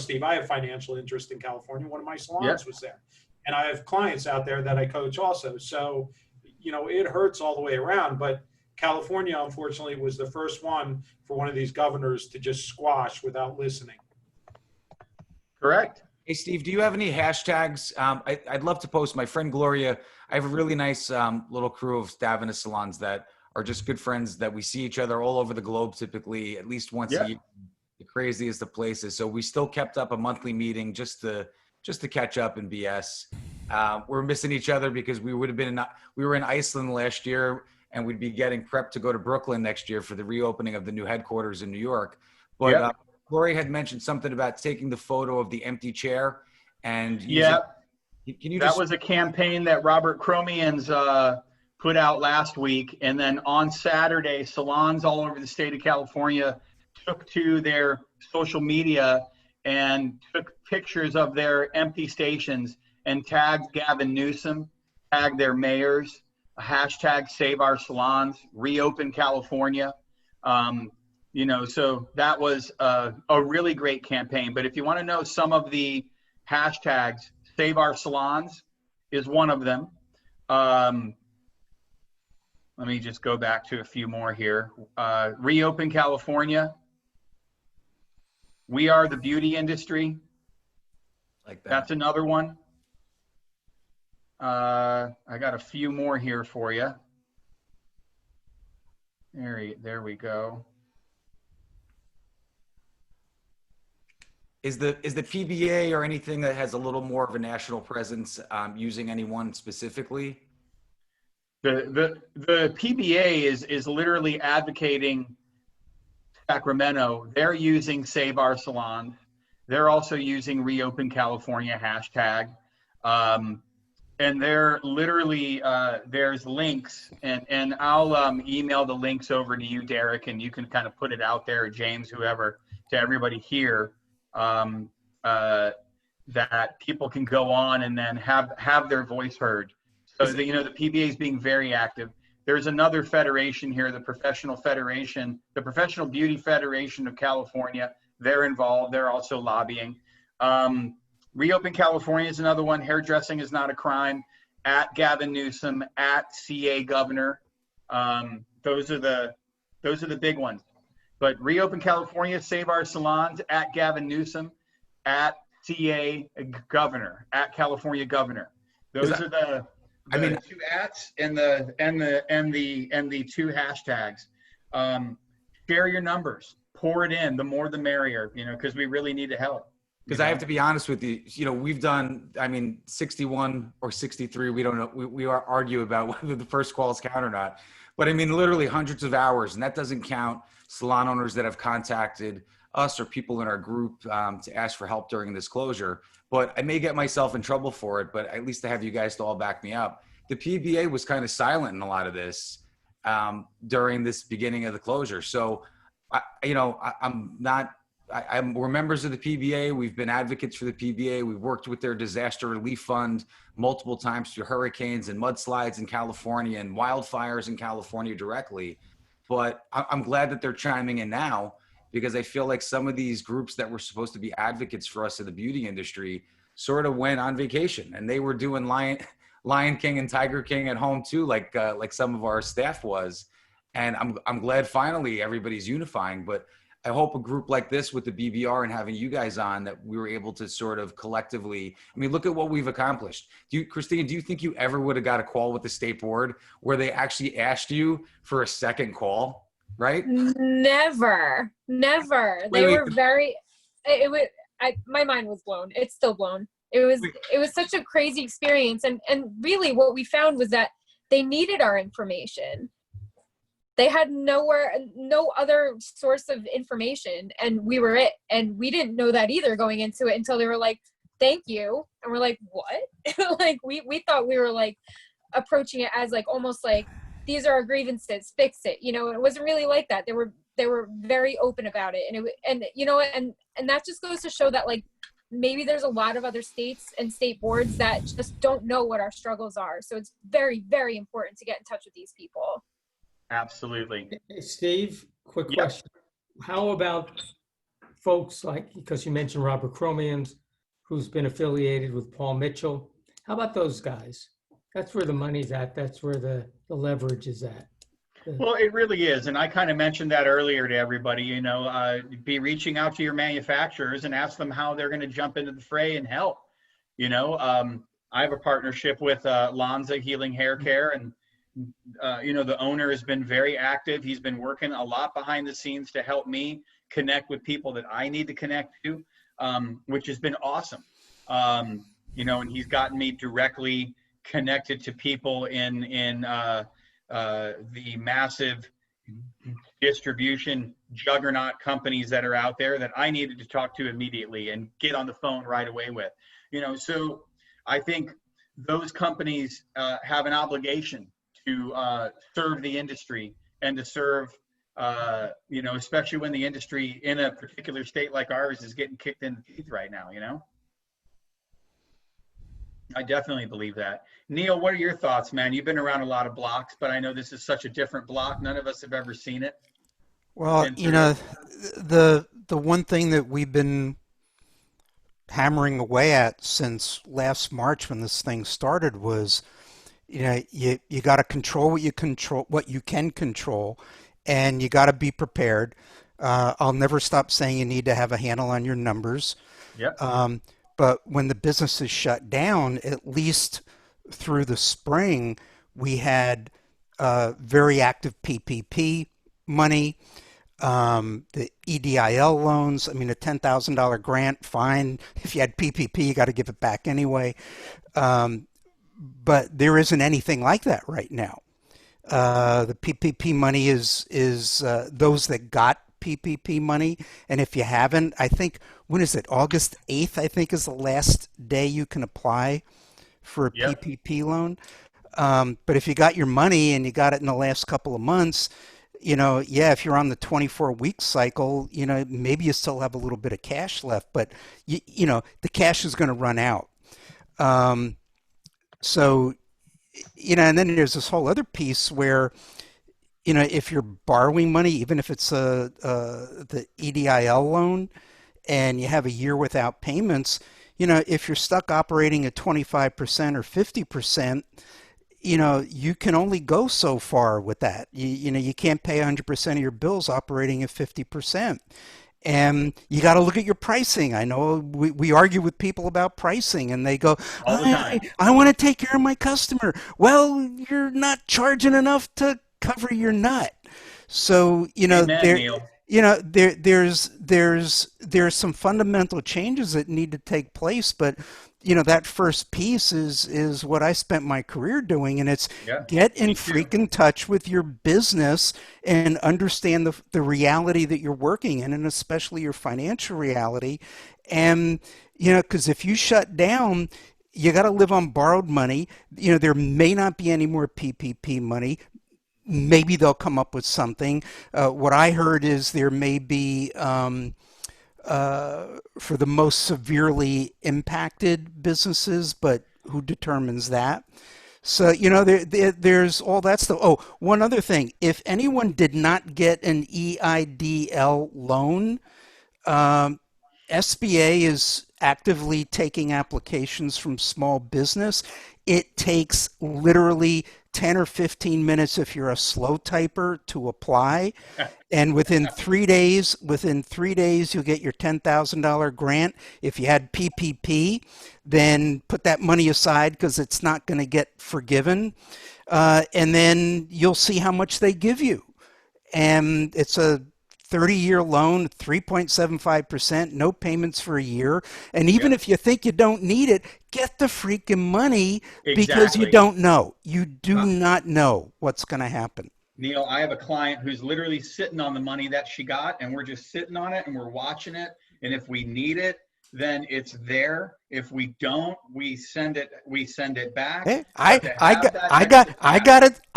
Steve, I have financial interest in California. One of my salons was there, and I have clients out there that I coach also. So, it hurts all the way around, but California, unfortunately, was the first one for one of these governors to just squash without listening. Correct. Hey, Steve, do you have any hashtags? I'd love to post. My friend Gloria, I have a really nice little crew of Stavina salons that are just good friends that we see each other all over the globe, typically at least once a year, the craziest of places. So we still kept up a monthly meeting just to catch up and BS. We're missing each other because we were in Iceland last year, and we'd be getting prepped to go to Brooklyn next year for the reopening of the new headquarters in New York. But Lori had mentioned something about taking the photo of the empty chair and using, can you that was a campaign that Robert Cromians put out last week. And then on Saturday, salons all over the state of California took to their social media and took pictures of their empty stations and tagged Gavin Newsom, tagged their mayors, hashtag Save Our Salons, Reopen California. You know, so that was a really great campaign. But if you want to know some of the hashtags, Save Our Salons is one of them. Let me just go back to a few more here. Reopen California. We are the beauty industry. like that. That's another one. I got a few more here for you. There we go. Is the PBA or anything that has a little more of a national presence using anyone specifically? The PBA is literally advocating Sacramento. They're using Save Our Salons. They're also using Reopen California hashtag. And they're literally, there's links, and I'll email the links over to you, Derek, and you can kind of put it out there, or James, whoever, to everybody here, that people can go on and then have their voice heard. So the PBA is being very active. There's another federation here, the Professional Beauty Federation of California. They're involved. They're also lobbying. Reopen California is another one. Hairdressing is not a crime. At Gavin Newsom, at CA Governor. Those are the big ones. But Reopen California, Save Our Salons, at Gavin Newsom, at CA Governor, at California Governor. Those are the two ats and the two hashtags. Share your numbers. Pour it in. The more the merrier. Because we really need to help. Because I have to be honest with you, we've done, 61 or 63. We don't know. We argue about whether the first calls count or not. But literally hundreds of hours, and that doesn't count salon owners that have contacted us or people in our group to ask for help during this closure. But I may get myself in trouble for it, but at least I have you guys to all back me up. The PBA was kind of silent in a lot of this during this beginning of the closure. So, we're members of the PBA. We've been advocates for the PBA. We've worked with their disaster relief fund multiple times through hurricanes and mudslides in California and wildfires in California directly. But I'm glad that they're chiming in now, because I feel like some of these groups that were supposed to be advocates for us in the beauty industry sort of went on vacation, and they were doing Lion King and Tiger King at home too, like some of our staff was. And I'm glad finally everybody's unifying. But I hope a group like this with the BBR and having you guys on, that we were able to sort of collectively, look at what we've accomplished. Christine, do you think you ever would have got a call with the state board where they actually asked you for a second call, right? Never. They were very, my mind was blown. It's still blown. It was such a crazy experience. And really what we found was that they needed our information. They had no other source of information, and we were it. And we didn't know that either going into it until they were like, thank you. And we're like, what? Like we thought we were like approaching it as like, almost like, these are our grievances, fix it. It wasn't really like that. They were very open about it. And that just goes to show that like, maybe there's a lot of other states and state boards that just don't know what our struggles are. So it's very, very important to get in touch with these people. Absolutely. Hey, Steve, quick question. How about folks like, because you mentioned Robert Cromians, who's been affiliated with Paul Mitchell. How about those guys? That's where the money's at. That's where the leverage is at. Well, it really is. And I kind of mentioned that earlier to everybody, be reaching out to your manufacturers and ask them how they're going to jump into the fray and help. I have a partnership with Lanza Healing Hair Care, and the owner has been very active. He's been working a lot behind the scenes to help me connect with people that I need to connect to, which has been awesome. And he's gotten me directly connected to people in the massive distribution juggernaut companies that are out there that I needed to talk to immediately and get on the phone right away with. So I think those companies have an obligation to serve the industry and to serve, especially when the industry in a particular state like ours is getting kicked in the teeth right now, I definitely believe that. Neil, what are your thoughts, man? You've been around a lot of blocks, but I know this is such a different block. None of us have ever seen it. Well, the one thing that we've been hammering away at since last March when this thing started was, you got to control what you can control, and you got to be prepared. I'll never stop saying you need to have a handle on your numbers. Yep. But when the business is shut down, at least through the spring, we had very active PPP money, the EDIL loans. I mean, a $10,000 grant, fine. If you had PPP, you got to give it back anyway. But there isn't anything like that right now. The PPP money is those that got PPP money, and if you haven't, I think, when is it? August 8th, I think, is the last day you can apply for a PPP loan. But if you got your money and you got it in the last couple of months, if you're on the 24-week cycle, maybe you still have a little bit of cash left, but the cash is going to run out. So, and then there's this whole other piece where, if you're borrowing money, even if it's the EDIL loan, and you have a year without payments, if you're stuck operating at 25% or 50%, you can only go so far with that. You can't pay 100% of your bills operating at 50%. And you got to look at your pricing. I know we argue with people about pricing, and they go, I want to take care of my customer. Well, you're not charging enough to cover your nut. So, there's some fundamental changes that need to take place, but that first piece is what I spent my career doing, and it's get in freaking touch with your business and understand the reality that you're working in, and especially your financial reality. And because if you shut down, you got to live on borrowed money. There may not be any more PPP money. Maybe they'll come up with something. What I heard is there may be, for the most severely impacted businesses, but who determines that? So, there's all that stuff. Oh, one other thing. If anyone did not get an EIDL loan, SBA is actively taking applications from small business. It takes literally 10 or 15 minutes if you're a slow typer to apply. And within 3 days, you'll get your $10,000 grant. If you had PPP, then put that money aside because it's not going to get forgiven. And then you'll see how much they give you. And it's a 30-year loan, 3.75%, no payments for a year. And even if you think you don't need it, get the freaking money because you don't know. You do not know what's going to happen. Neil, I have a client who's literally sitting on the money that she got, and we're just sitting on it and we're watching it. And if we need it, then it's there. If we don't, we send it back. Hey, I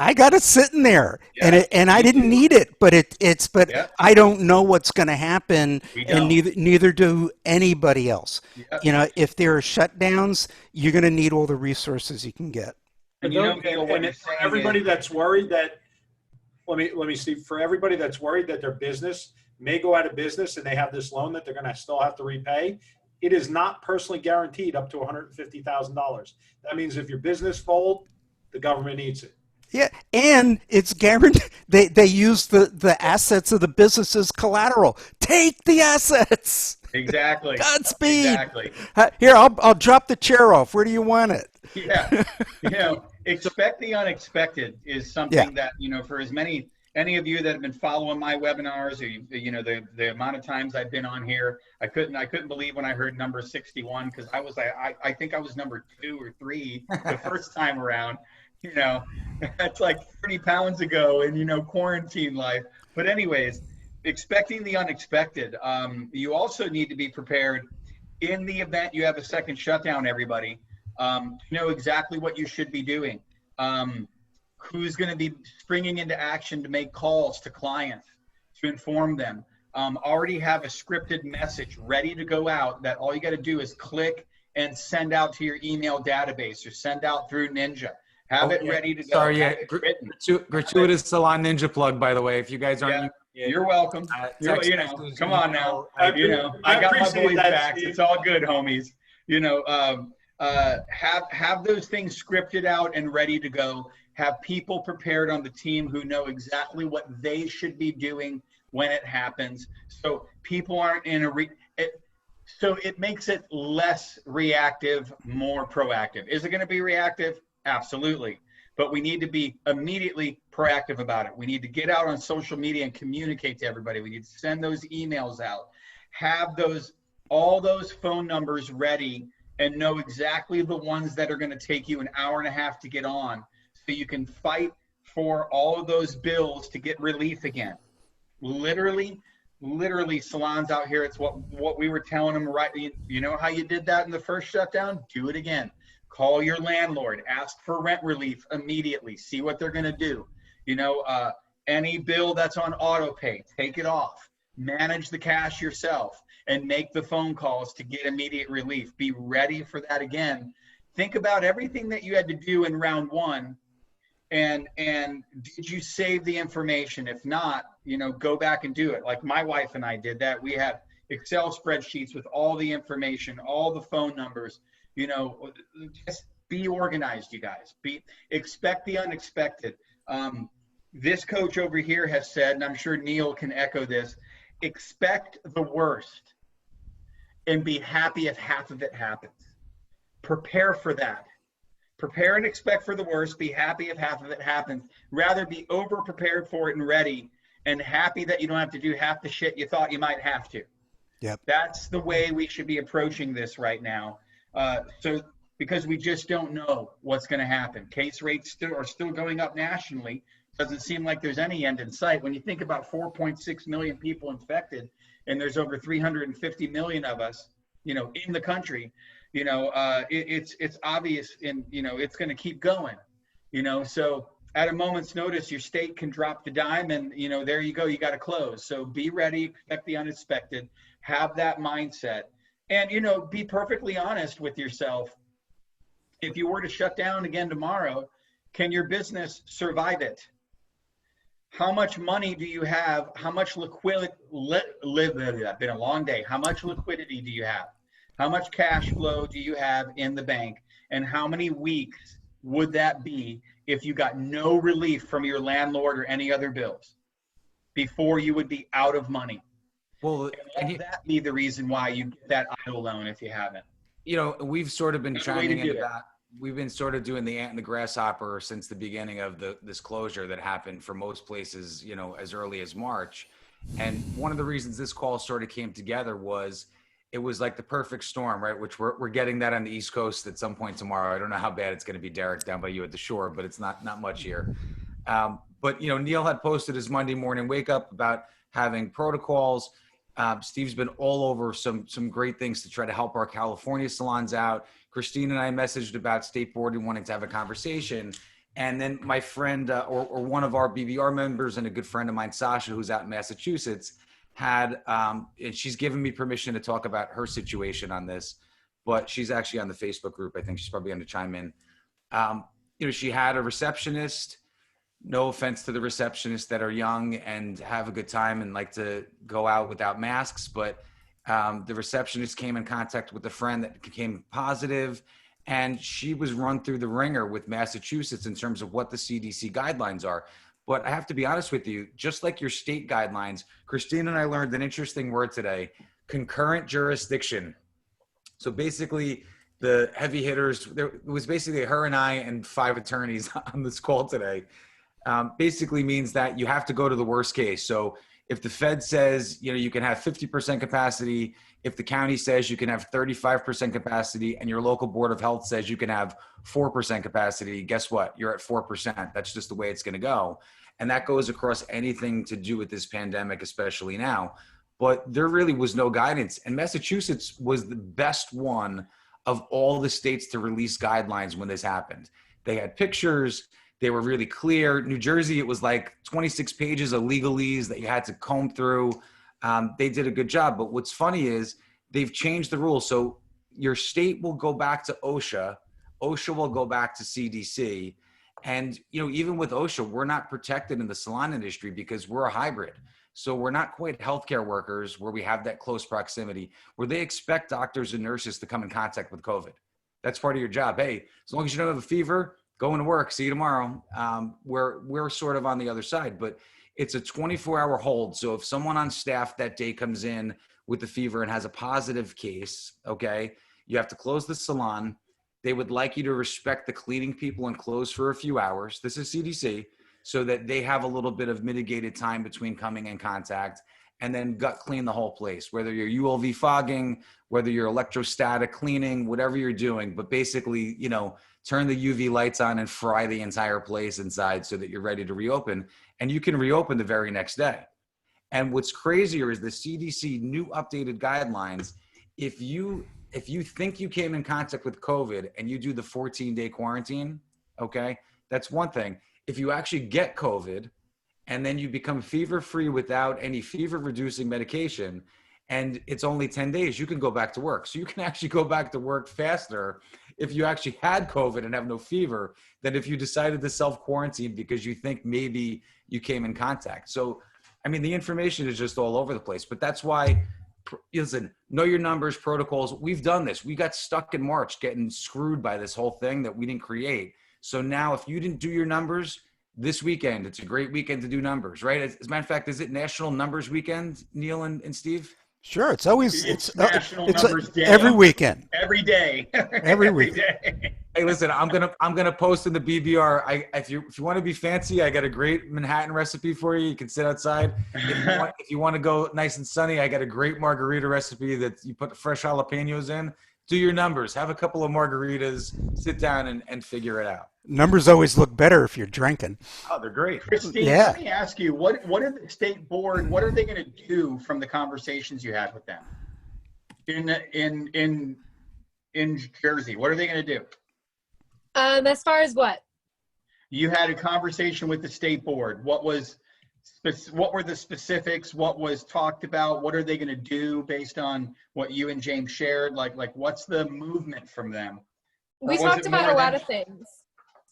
got it sitting there, and I didn't need it, but I don't know what's going to happen, and neither do anybody else. If there are shutdowns, you're going to need all the resources you can get. And for everybody that's worried that, let me see, for everybody that's worried that their business may go out of business and they have this loan that they're going to still have to repay, it is not personally guaranteed up to $150,000. That means if your business folds, the government needs it. Yeah, and it's guaranteed. They use the assets of the business as collateral. Take the assets. Exactly. Godspeed. Exactly. Here, I'll drop the chair off. Where do you want it? Yeah. expect the unexpected is something that, you know, for any of you that have been following my webinars, or you know, the amount of times I've been on here, I couldn't believe when I heard number 61, because I think I was number 2 or 3 the first time around. You know, that's like 30 pounds ago in, you know, quarantine life. But anyways, expecting the unexpected. You also need to be prepared in the event you have a second shutdown, everybody. Know exactly what you should be doing. Who's going to be springing into action to make calls to clients to inform them. Already have a scripted message ready to go out that all you got to do is click and send out to your email database, or send out through Ninja. Have it ready to go. Sorry, yeah. Gratuitous Salon Ninja plug, by the way. If you guys aren't, you're welcome. You know, come on now. You know, I got my boys' backs. It's all good, homies. You know, have those things scripted out and ready to go. Have people prepared on the team who know exactly what they should be doing when it happens. So people aren't in so it makes it less reactive, more proactive. Is it going to be reactive? Absolutely. But we need to be immediately proactive about it. We need to get out on social media and communicate to everybody. We need to send those emails out, have all those phone numbers ready, and know exactly the ones that are going to take you an hour and a half to get on, so you can fight for all of those bills to get relief again. Literally salons out here, it's what we were telling them, right? You know how you did that in the first shutdown? Do it again. Call your landlord, ask for rent relief immediately, see what they're going to do. You know, any bill that's on auto pay, take it off. Manage the cash yourself and make the phone calls to get immediate relief. Be ready for that again. Think about everything that you had to do in round 1, and did you save the information? If not, you know, go back and do it. Like my wife and I did that. We have Excel spreadsheets with all the information, all the phone numbers. You know, just be organized, you guys. Expect the unexpected. This coach over here has said, and I'm sure Neil can echo this, expect the worst and be happy if half of it happens. Prepare for that. Prepare and expect for the worst. Be happy if half of it happens. Rather be over prepared for it and ready, and happy that you don't have to do half the shit you thought you might have to. Yep. That's the way we should be approaching this right now. So because we just don't know what's going to happen. Case rates are still going up nationally. Doesn't seem like there's any end in sight. When you think about 4.6 million people infected, and there's over 350 million of us, you know, in the country, you know, it's obvious, and, you know, it's going to keep going, you know. So at a moment's notice, your state can drop the dime, and, you know, there you go, you got to close. So be ready, expect the unexpected, have that mindset, and, you know, be perfectly honest with yourself. If you were to shut down again tomorrow, can your business survive it? How much money do you have? How much liquidity, been a long day. How much liquidity do you have? How much cash flow do you have in the bank? And how many weeks would that be if you got no relief from your landlord or any other bills before you would be out of money? Well, and let that be the reason why you get that idle loan if you haven't. You know, we've sort of been chiming into that. We've been sort of doing the ant and the grasshopper since the beginning of this closure that happened for most places, you know, as early as March. And one of the reasons this call sort of came together was it was like the perfect storm, right? Which we're getting that on the East Coast at some point tomorrow. I don't know how bad it's going to be, Derek, down by you at the shore, but it's not much here. But, you know, Neil had posted his Monday morning wake up about having protocols. Steve's been all over some great things to try to help our California salons out. Christine and I messaged about State Board and wanting to have a conversation. And then my friend or one of our BBR members and a good friend of mine, Sasha, who's out in Massachusetts, had, and she's given me permission to talk about her situation on this, but she's actually on the Facebook group. I think she's probably going to chime in. You know, she had a receptionist. No offense to the receptionists that are young and have a good time and like to go out without masks, but the receptionist came in contact with a friend that became positive, and she was run through the ringer with Massachusetts in terms of what the CDC guidelines are. But I have to be honest with you, just like your state guidelines, Christine and I learned an interesting word today, concurrent jurisdiction. So basically, the heavy hitters. It was basically her and I and 5 attorneys on this call today. Basically means that you have to go to the worst case. So if the Fed says, you can have 50% capacity, if the county says you can have 35% capacity, and your local board of health says you can have 4% capacity, guess what? You're at 4%. That's just the way it's going to go. And that goes across anything to do with this pandemic, especially now. But there really was no guidance. And Massachusetts was the best one of all the states to release guidelines when this happened. They had pictures. They were really clear. New Jersey, it was like 26 pages of legalese that you had to comb through. They did a good job. But what's funny is they've changed the rules. So your state will go back to OSHA. OSHA will go back to CDC. And, even with OSHA, we're not protected in the salon industry because we're a hybrid. So we're not quite healthcare workers where we have that close proximity, where they expect doctors and nurses to come in contact with COVID. That's part of your job. Hey, as long as you don't have a fever, go into work. See you tomorrow. We're sort of on the other side, but it's a 24-hour hold. So if someone on staff that day comes in with a fever and has a positive case, okay, you have to close the salon. They would like you to respect the cleaning people and close for a few hours. This is CDC, so that they have a little bit of mitigated time between coming in contact, and then gut clean the whole place, whether you're ULV fogging, whether you're electrostatic cleaning, whatever you're doing. But basically, turn the UV lights on and fry the entire place inside so that you're ready to reopen. And you can reopen the very next day. And what's crazier is the CDC new updated guidelines. If you think you came in contact with COVID and you do the 14-day quarantine, okay, that's one thing. If you actually get COVID and then you become fever-free without any fever-reducing medication, and it's only 10 days, you can go back to work. So you can actually go back to work faster if you actually had COVID and have no fever than if you decided to self-quarantine because you think maybe you came in contact. So, the information is just all over the place. But that's why, listen, know your numbers, protocols. We've done this. We got stuck in March getting screwed by this whole thing that we didn't create. So now if you didn't do your numbers this weekend, it's a great weekend to do numbers, right? As a matter of fact, is it National Numbers Weekend, Neil and Steve? Sure. It's always, National it's Numbers Day. every weekend. Every day. Every week. day. Hey, listen, I'm gonna post in the BBR. If you want to be fancy, I got a great Manhattan recipe for you. You can sit outside. If you want to go nice and sunny, I got a great margarita recipe that you put fresh jalapenos in. Do your numbers. Have a couple of margaritas. Sit down and figure it out. Numbers always look better if you're drinking. Oh, they're great. Christine, Yeah. let me ask you, what are the state board, what are they going to do from the conversations you had with them in Jersey? What are they going to do? As far as what? You had a conversation with the state board. What were the specifics? What was talked about? What are they going to do based on what you and James shared? Like what's the movement from them? We talked about a lot of things.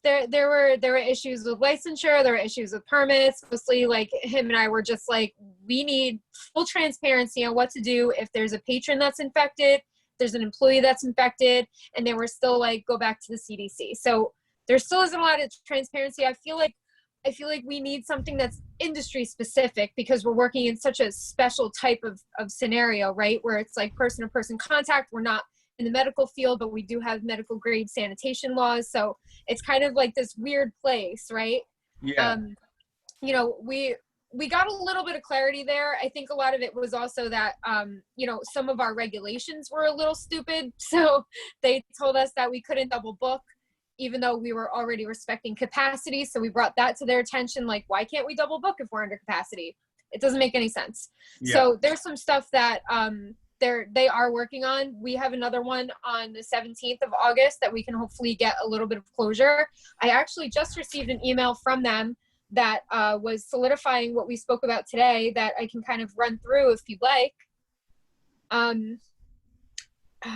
There were issues with licensure. There were issues with permits. Mostly, like, him and I were just like, we need full transparency on what to do if there's a patron that's infected, there's an employee that's infected, and they were still like, go back to the CDC. So there still isn't a lot of transparency. I feel like we need something that's industry specific because we're working in such a special type of scenario, right? Where it's like person to person contact. We're not in the medical field, but we do have medical grade sanitation laws. So it's kind of like this weird place, right? Yeah. We got a little bit of clarity there. I think a lot of it was also that, some of our regulations were a little stupid. So they told us that we couldn't double book, even though we were already respecting capacity. So we brought that to their attention. Like, why can't we double book if we're under capacity? It doesn't make any sense. Yeah. So there's some stuff that, they are working on. We have another one on the 17th of August that we can hopefully get a little bit of closure. I actually just received an email from them that was solidifying what we spoke about today that I can kind of run through if you'd like.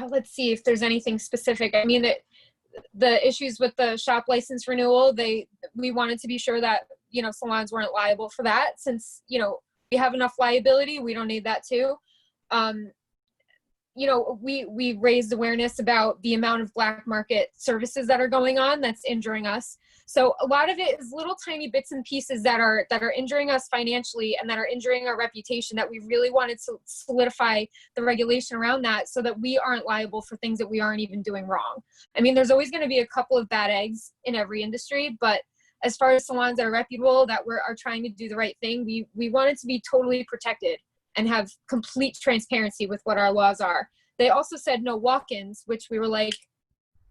Let's see if there's anything specific. I mean, the issues with the shop license renewal, we wanted to be sure that, salons weren't liable for that since, we have enough liability. We don't need that too. you know, we raised awareness about the amount of black market services that are going on that's injuring us. So a lot of it is little tiny bits and pieces that are injuring us financially and that are injuring our reputation, that we really wanted to solidify the regulation around that so that we aren't liable for things that we aren't even doing wrong. I mean, there's always going to be a couple of bad eggs in every industry, but as far as salons that are reputable, that are trying to do the right thing, we wanted to be totally protected and have complete transparency with what our laws are. They also said no walk-ins, which we were like,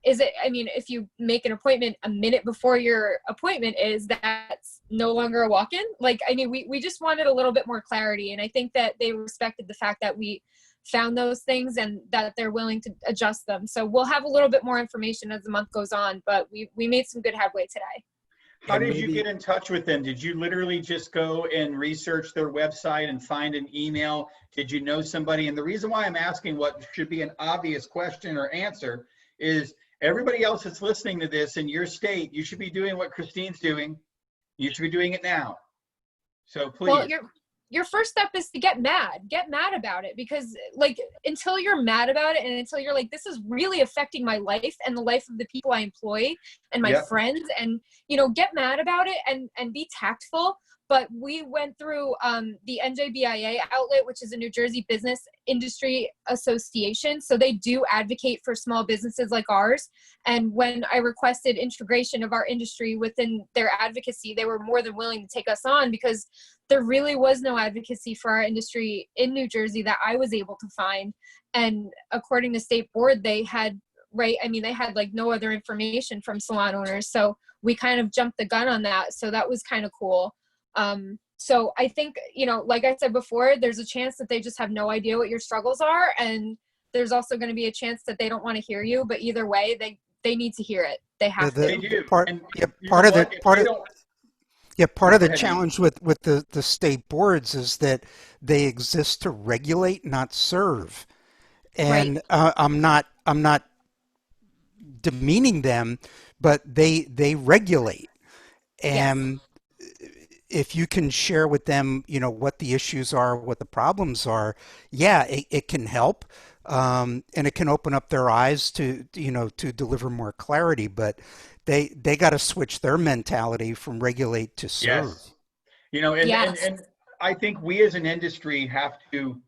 I mean, if you make an appointment a minute before your appointment that's no longer a walk-in? Like, I mean, we just wanted a little bit more clarity. And I think that they respected the fact that we found those things and that they're willing to adjust them. So we'll have a little bit more information as the month goes on, but we made some good headway today. How did you get in touch with them? Did you literally just go and research their website and find an email? Did you know somebody? And the reason why I'm asking what should be an obvious question or answer is everybody else that's listening to this in your state, you should be doing what Christine's doing. You should be doing it now. So please. Well, your first step is to get mad about it, because like until you're mad about it and until you're like, this is really affecting my life and the life of the people I employ and my friends, and you know, get mad about it and be tactful. But we went through the NJBIA outlet, which is a New Jersey Business Industry Association. So they do advocate for small businesses like ours. And when I requested integration of our industry within their advocacy, they were more than willing to take us on, because there really was no advocacy for our industry in New Jersey that I was able to find. And according to state board, they had like no other information from salon owners. So we kind of jumped the gun on that. So that was kind of cool. So I think, you know, like I said before, there's a chance that they just have no idea what your struggles are. And there's also going to be a chance that they don't want to hear you, but either way, they need to hear it. They have to. They do. Part of the challenge with the state boards is that they exist to regulate, not serve. And I'm not demeaning them, but they regulate. And if you can share with them, you know, what the issues are, what the problems are, it can help. And it can open up their eyes to, you know, to deliver more clarity, but they got to switch their mentality from regulate to serve. Yes. You know, and I think we as an industry have to,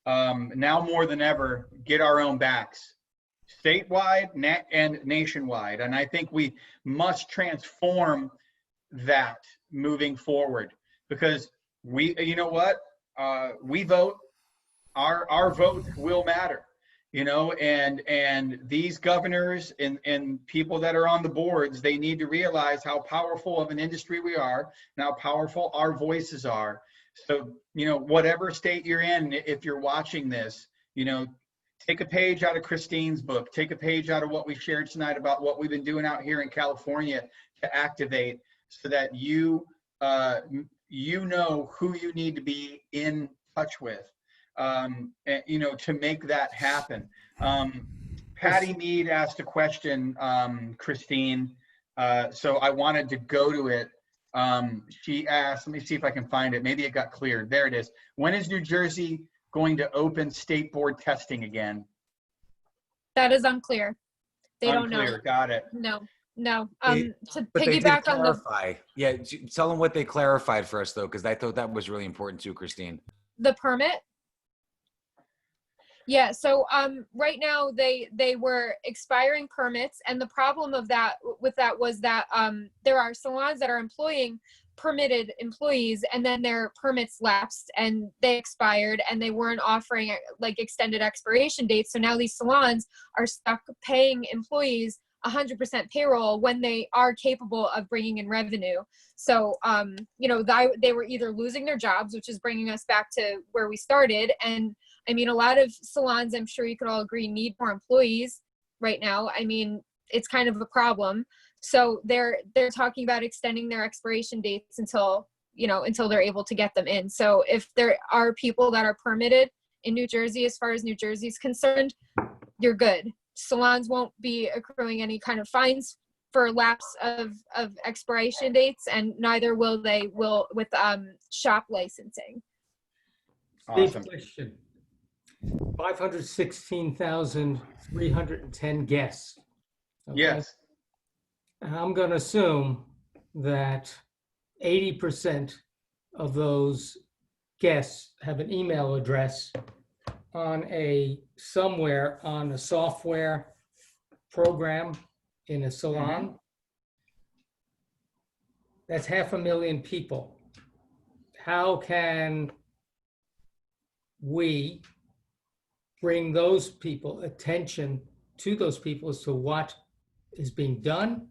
now more than ever, get our own backs, statewide and nationwide. And I think we must transform that moving forward, because you know what, we vote, our vote will matter, you know, and these governors and people that are on the boards, they need to realize how powerful of an industry we are and how powerful our voices are. So, you know, whatever state you're in, if you're watching this, you know, take a page out of Christine's book, take a page out of what we shared tonight about what we've been doing out here in California to activate, so that you know who you need to be in touch with, and, you know, to make that happen. Patty Mead asked a question, Christine, so I wanted to go to it. She asked, let me see if I can find it. Maybe it got cleared. There it is. When is New Jersey going to open state board testing again? That is unclear. They don't know. Got it. No. To But piggyback on tell them what they clarified for us, though, because I thought that was really important too, Christine. The permit. Yeah. So right now they were expiring permits, and the problem of that was that there are salons that are employing permitted employees, and then their permits lapsed and they expired, and they weren't offering like extended expiration dates. So now these salons are stuck paying employees 100% payroll when they are capable of bringing in revenue. So, you know, they were either losing their jobs, which is bringing us back to where we started. And I mean, a lot of salons, I'm sure you could all agree, need more employees right now. I mean, it's kind of a problem. So they're talking about extending their expiration dates until they're able to get them in. So if there are people that are permitted in New Jersey, as far as New Jersey is concerned, you're good. Salons won't be accruing any kind of fines for lapse of expiration dates, and neither will they with shop licensing. Awesome. Question. 516,310 guests. Okay? Yes. And I'm going to assume that 80% of those guests have an email address on somewhere on a software program in a salon. That's 500,000 people. How can we bring those people, attention to those people as to what is being done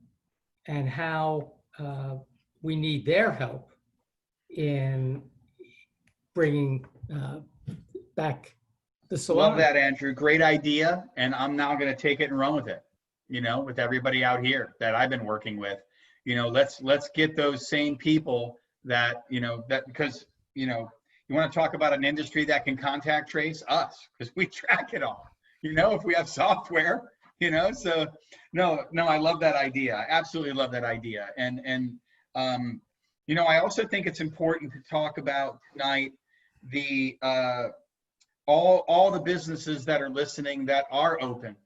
and how we need their help in bringing back the salon? Love that, Andrew. Great idea. And I'm now going to take it and run with it, with everybody out here that I've been working with. Let's get those same people that, because, you want to talk about an industry that can contact trace us, because we track it all, if we have software, so no, I love that idea. I absolutely love that idea. And I also think it's important to talk about tonight the, all the businesses that are listening that are open.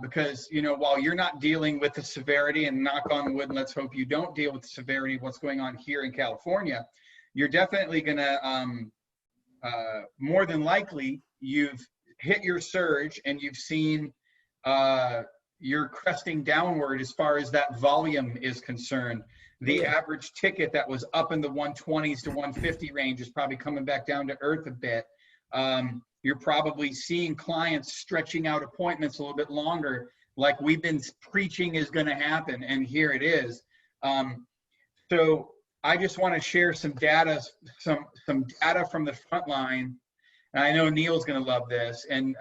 Because, while you're not dealing with the severity, and knock on wood, and let's hope you don't deal with the severity of what's going on here in California, you're definitely going to, more than likely, you've hit your surge and you've seen you're cresting downward as far as that volume is concerned. The average ticket that was up in the 120s to 150 range is probably coming back down to earth a bit. You're probably seeing clients stretching out appointments a little bit longer, like we've been preaching is going to happen, and here it is. So I just want to share some data, some data from the front line. And I know Neil's going to love this, and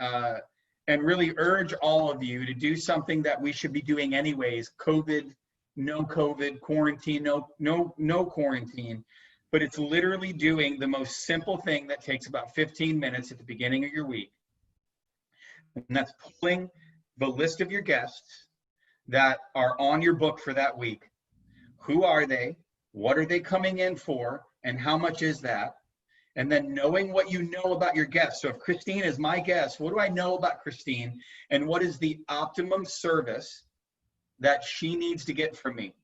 really urge all of you to do something that we should be doing anyways. COVID, no COVID, quarantine, no quarantine. But it's literally doing the most simple thing that takes about 15 minutes at the beginning of your week. And that's pulling the list of your guests that are on your book for that week. Who are they? What are they coming in for? And how much is that? And then knowing what you know about your guests. So if Christine is my guest, what do I know about Christine? And what is the optimum service that she needs to get from me?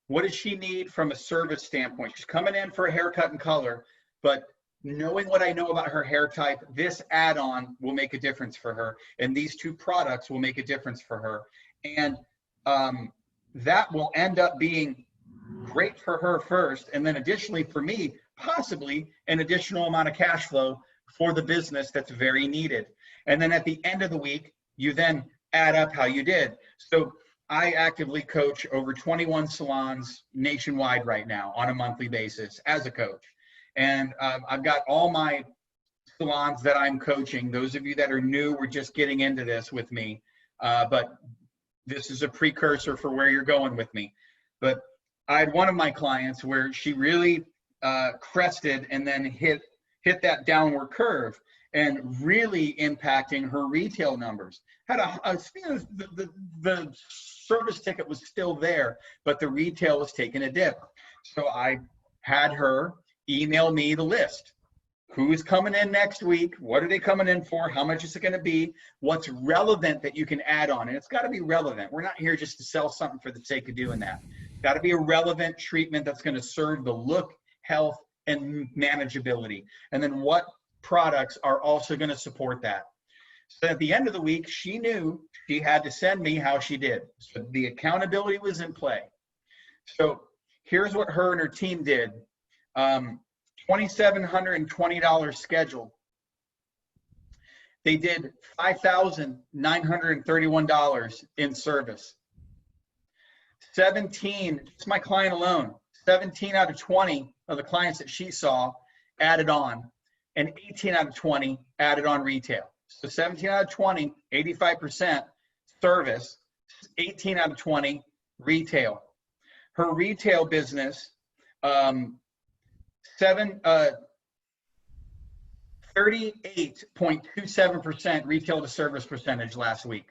What does she need from a service standpoint? She's coming in for a haircut and color, but knowing what I know about her hair type, this add-on will make a difference for her. And these two products will make a difference for her. And that will end up being great for her first. And then additionally for me, possibly an additional amount of cash flow for the business that's very needed. And then at the end of the week, you then add up how you did. So I actively coach over 21 salons nationwide right now on a monthly basis as a coach. And I've got all my salons that I'm coaching. Those of you that are new, we're just getting into this with me. But this is a precursor for where you're going with me. But I had one of my clients where she really crested and then hit that downward curve and really impacting her retail numbers. The service ticket was still there, but the retail was taking a dip. So I had her email me the list. Who's coming in next week? What are they coming in for? How much is it going to be? What's relevant that you can add on? And it's got to be relevant. We're not here just to sell something for the sake of doing that. Got to be a relevant treatment that's going to serve the look, health, and manageability. And then what products are also going to support that? So at the end of the week, she knew she had to send me how she did. So the accountability was in play. So here's what her and her team did. $2,720 schedule. They did $5,931 in service. 17, it's my client alone, 17 out of 20 of the clients that she saw added on, and 18 out of 20 added on retail. So 17 out of 20, 85% service, 18 out of 20 retail. Her retail business, 38.27% retail to service percentage last week.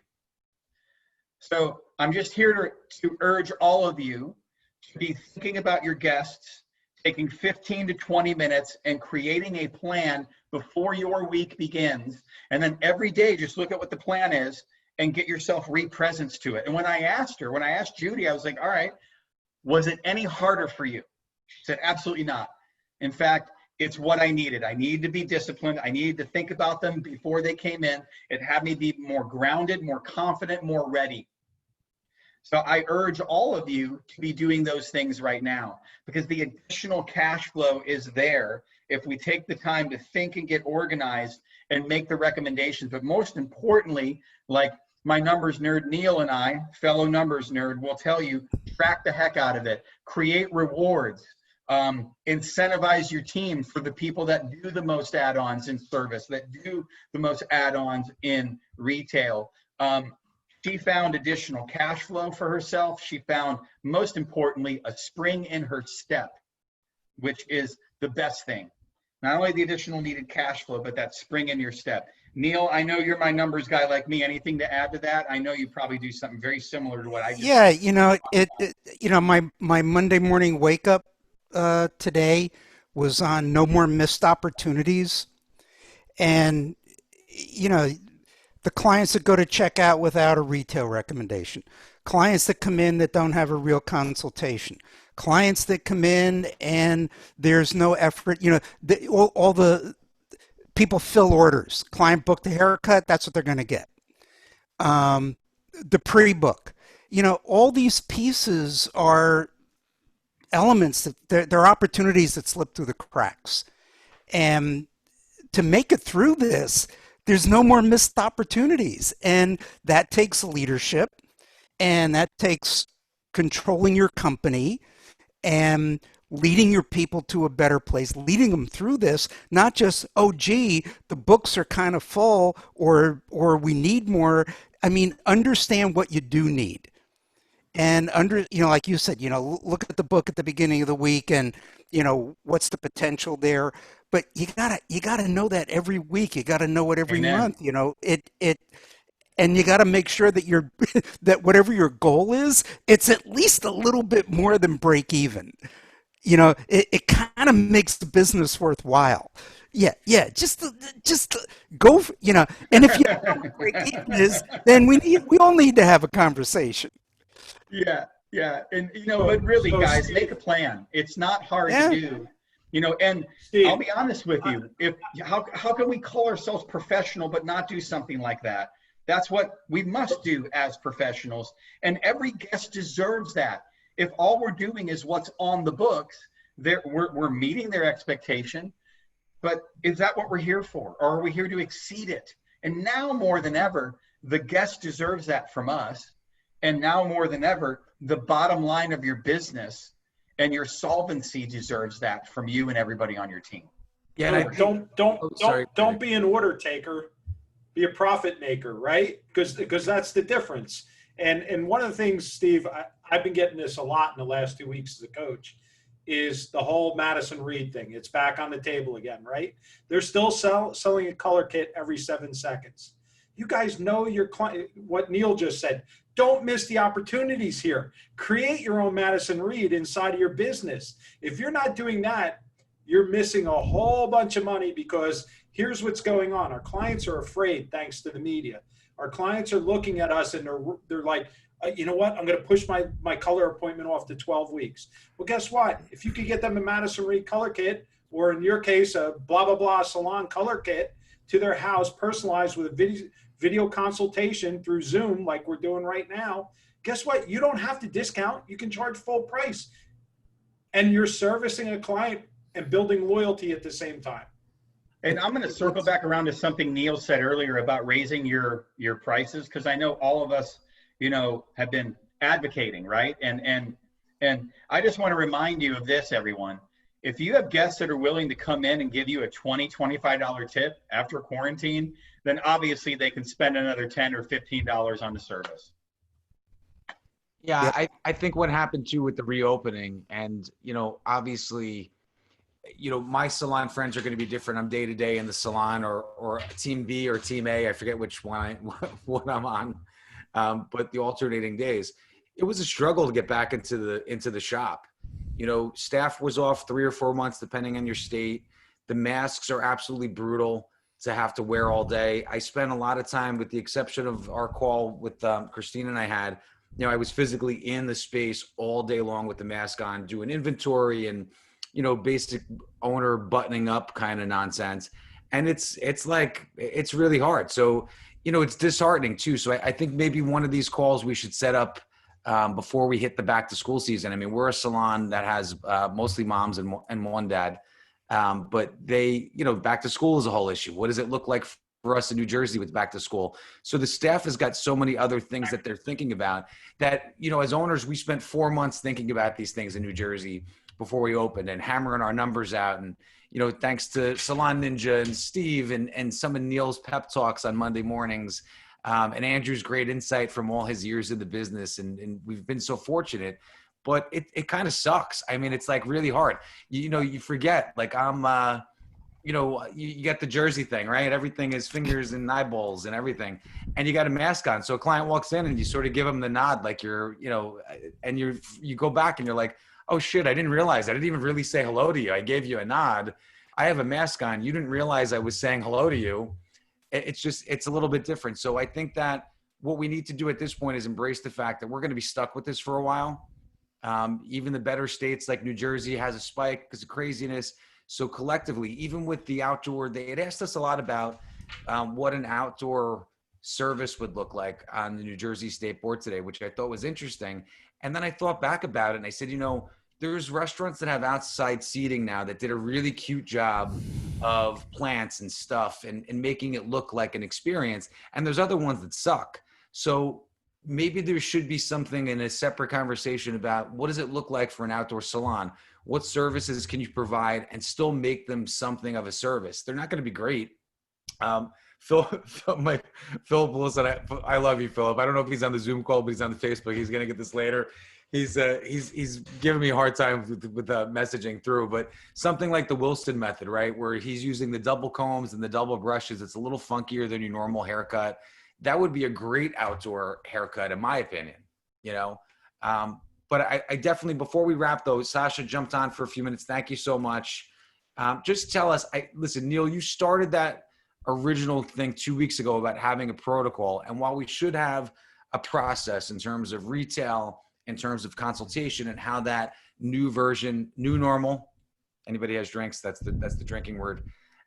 So I'm just here to urge all of you to be thinking about your guests, taking 15 to 20 minutes and creating a plan before your week begins. And then every day, just look at what the plan is and get yourself re-presence to it. And when I asked Judy, I was like, all right, was it any harder for you? She said, absolutely not. In fact, it's what I needed. I needed to be disciplined. I needed to think about them before they came in. It had me be more grounded, more confident, more ready. So I urge all of you to be doing those things right now, because the additional cash flow is there if we take the time to think and get organized and make the recommendations. But most importantly, like my numbers nerd Neil and I, fellow numbers nerd, will tell you, track the heck out of it. Create rewards. Incentivize your team for the people that do the most add-ons in service, that do the most add-ons in retail. She found additional cash flow for herself. She found, most importantly, a spring in her step, which is the best thing. Not only the additional needed cash flow, but that spring in your step. Neil, I know you're my numbers guy like me. Anything to add to that? I know you probably do something very similar to what I just Yeah, my Monday morning wake up today was on no more missed opportunities. And, the clients that go to checkout without a retail recommendation, clients that come in that don't have a real consultation, clients that come in and there's no effort, all the people fill orders, client booked a haircut, that's what they're going to get. The pre-book, all these pieces are elements that they're opportunities that slip through the cracks. And to make it through this, there's no more missed opportunities. And that takes leadership, and that takes controlling your company and leading your people to a better place, leading them through this, not just, oh, gee, the books are kind of full, or we need more. I mean, understand what you do need. And like you said, look at the book at the beginning of the week and, what's the potential there. But you gotta know that every week. You gotta know it every Amen. month. And you gotta make sure that that whatever your goal is, it's at least a little bit more than break even. It kind of makes the business worthwhile. Yeah. Just go. And if you know what break even is, then we all need to have a conversation. Yeah. And, but really, guys, Steve, make a plan. It's not hard Yeah. to do. And Steve, I'll be honest with you. How can we call ourselves professional but not do something like that? That's what we must do as professionals. And every guest deserves that. If all we're doing is what's on the books, we're meeting their expectation. But is that what we're here for? Or are we here to exceed it? And now more than ever, the guest deserves that from us. And now more than ever, the bottom line of your business and your solvency deserves that from you and everybody on your team. Yeah, and don't be an order taker, be a profit maker, right? Because that's the difference. And one of the things, Steve, I've been getting this a lot in the last 2 weeks as a coach, is the whole Madison Reed thing. It's back on the table again, right? They're still selling a color kit every 7 seconds. You guys know your client, what Neil just said. Don't miss the opportunities here. Create your own Madison Reed inside of your business. If you're not doing that, you're missing a whole bunch of money, because here's what's going on. Our clients are afraid, thanks to the media. Our clients are looking at us and they're like, you know what? I'm going to push my color appointment off to 12 weeks. Well, guess what? If you could get them a Madison Reed color kit, or in your case, a blah, blah, blah salon color kit to their house, personalized with a video consultation through Zoom like we're doing right now, guess what? You don't have to discount. You can charge full price. And you're servicing a client and building loyalty at the same time. And I'm going to circle back around to something Neil said earlier about raising your prices, because I know all of us, have been advocating, right? And I just want to remind you of this, everyone. If you have guests that are willing to come in and give you a $20, $25 tip after quarantine, then obviously they can spend another $10 or $15 on the service. Yeah, I think what happened too with the reopening, and obviously, my salon friends are going to be different. I'm day to day in the salon, or team B or team A. I forget which one what I'm on, but the alternating days. It was a struggle to get back into the shop. Staff was off 3 or 4 months, depending on your state. The masks are absolutely brutal to have to wear all day. I spent a lot of time, with the exception of our call with Christine and I had, I was physically in the space all day long with the mask on, doing inventory and, basic owner buttoning up kind of nonsense. And it's really hard. So, it's disheartening too. So I think maybe one of these calls we should set up before we hit the back to school season. I mean, we're a salon that has mostly moms and one dad. But they, back to school is a whole issue. What does it look like for us in New Jersey with back to school? So the staff has got so many other things that they're thinking about that, as owners, we spent 4 months thinking about these things in New Jersey before we opened and hammering our numbers out. And, thanks to Salon Ninja and Steve and some of Neil's pep talks on Monday mornings, and Andrew's great insight from all his years in the business. And we've been so fortunate. But it kind of sucks. I mean, it's like really hard. You forget, like you get the Jersey thing, right? Everything is fingers and eyeballs and everything. And you got a mask on. So a client walks in and you sort of give them the nod, like and you go back and you're like, oh shit, I didn't realize. I didn't even really say hello to you. I gave you a nod. I have a mask on. You didn't realize I was saying hello to you. It's a little bit different. So I think that what we need to do at this point is embrace the fact that we're going to be stuck with this for a while. Even the better states like New Jersey has a spike because of craziness. So collectively, even with the outdoor, they had asked us a lot about what an outdoor service would look like on the New Jersey State Board today, which I thought was interesting. And then I thought back about it and I said, there's restaurants that have outside seating now that did a really cute job of plants and stuff and making it look like an experience. And there's other ones that suck. So maybe there should be something in a separate conversation about what does it look like for an outdoor salon? What services can you provide and still make them something of a service? They're not going to be great. Philip Wilson, I love you, Philip. I don't know if he's on the Zoom call, but he's on the Facebook. He's going to get this later. He's giving me a hard time with messaging through, but something like the Wilson method, right? Where he's using the double combs and the double brushes. It's a little funkier than your normal haircut. That would be a great outdoor haircut, in my opinion, But I definitely, before we wrap though, Sasha jumped on for a few minutes. Thank you so much. Just tell us, listen, Neil, you started that original thing 2 weeks ago about having a protocol. And while we should have a process in terms of retail, in terms of consultation and how that new normal, anybody has drinks, that's the drinking word,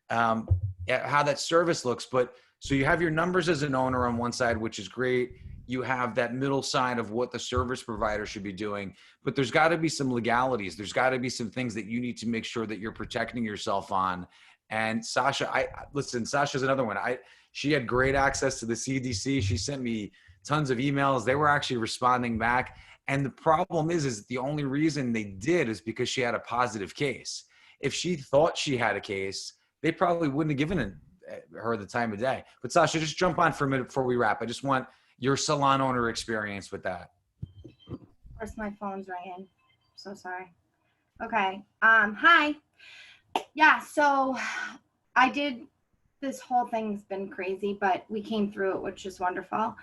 how that service looks. But so you have your numbers as an owner on one side, which is great. You have that middle side of what the service provider should be doing, but there's got to be some legalities. There's got to be some things that you need to make sure that you're protecting yourself on. And Sasha, Sasha's another one. She had great access to the CDC. She sent me tons of emails. They were actually responding back. And the problem is the only reason they did is because she had a positive case. If she thought she had a case, they probably wouldn't have given her the time of day. But Sasha, just jump on for a minute before we wrap. I just want your salon owner experience with that. Of course, my phone's ringing. So sorry. Okay. Hi. Yeah. So this whole thing's been crazy, but we came through it, which is wonderful.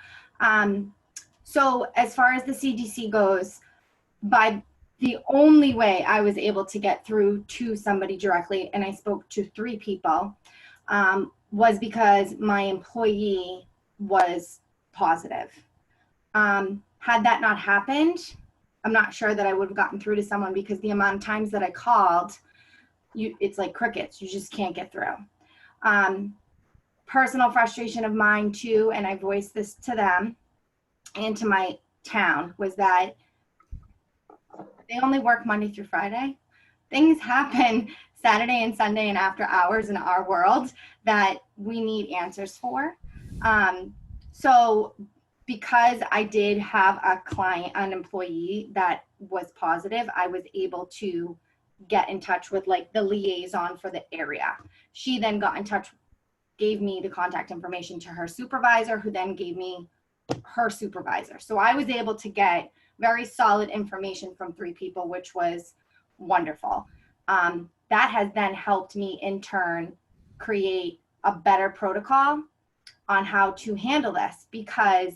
So as far as the CDC goes, by the only way I was able to get through to somebody directly, and I spoke to 3 people, was because my employee was positive. Had that not happened, I'm not sure that I would have gotten through to someone, because the amount of times that I called, it's like crickets. You just can't get through. Personal frustration of mine too, and I voiced this to them and to my town, was that they only work Monday through Friday. Things happen Saturday and Sunday and after hours in our world that we need answers for. So because I did have an employee that was positive, I was able to get in touch with like the liaison for the area. She then got in touch, gave me the contact information to her supervisor, who then gave me her supervisor. So I was able to get very solid information from 3 people, which was wonderful. That has then helped me in turn create a better protocol on how to handle this, because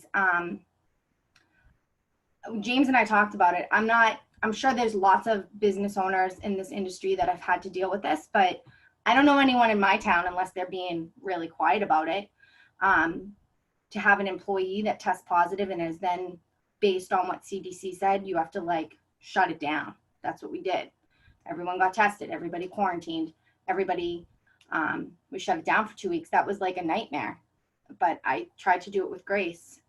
James and I talked about it. I'm sure there's lots of business owners in this industry that have had to deal with this, but I don't know anyone in my town, unless they're being really quiet about it, to have an employee that tests positive and is then, based on what CDC said, you have to like shut it down. That's what we did. Everyone got tested, everybody quarantined, everybody, we shut it down for 2 weeks. That was like a nightmare, but I tried to do it with grace,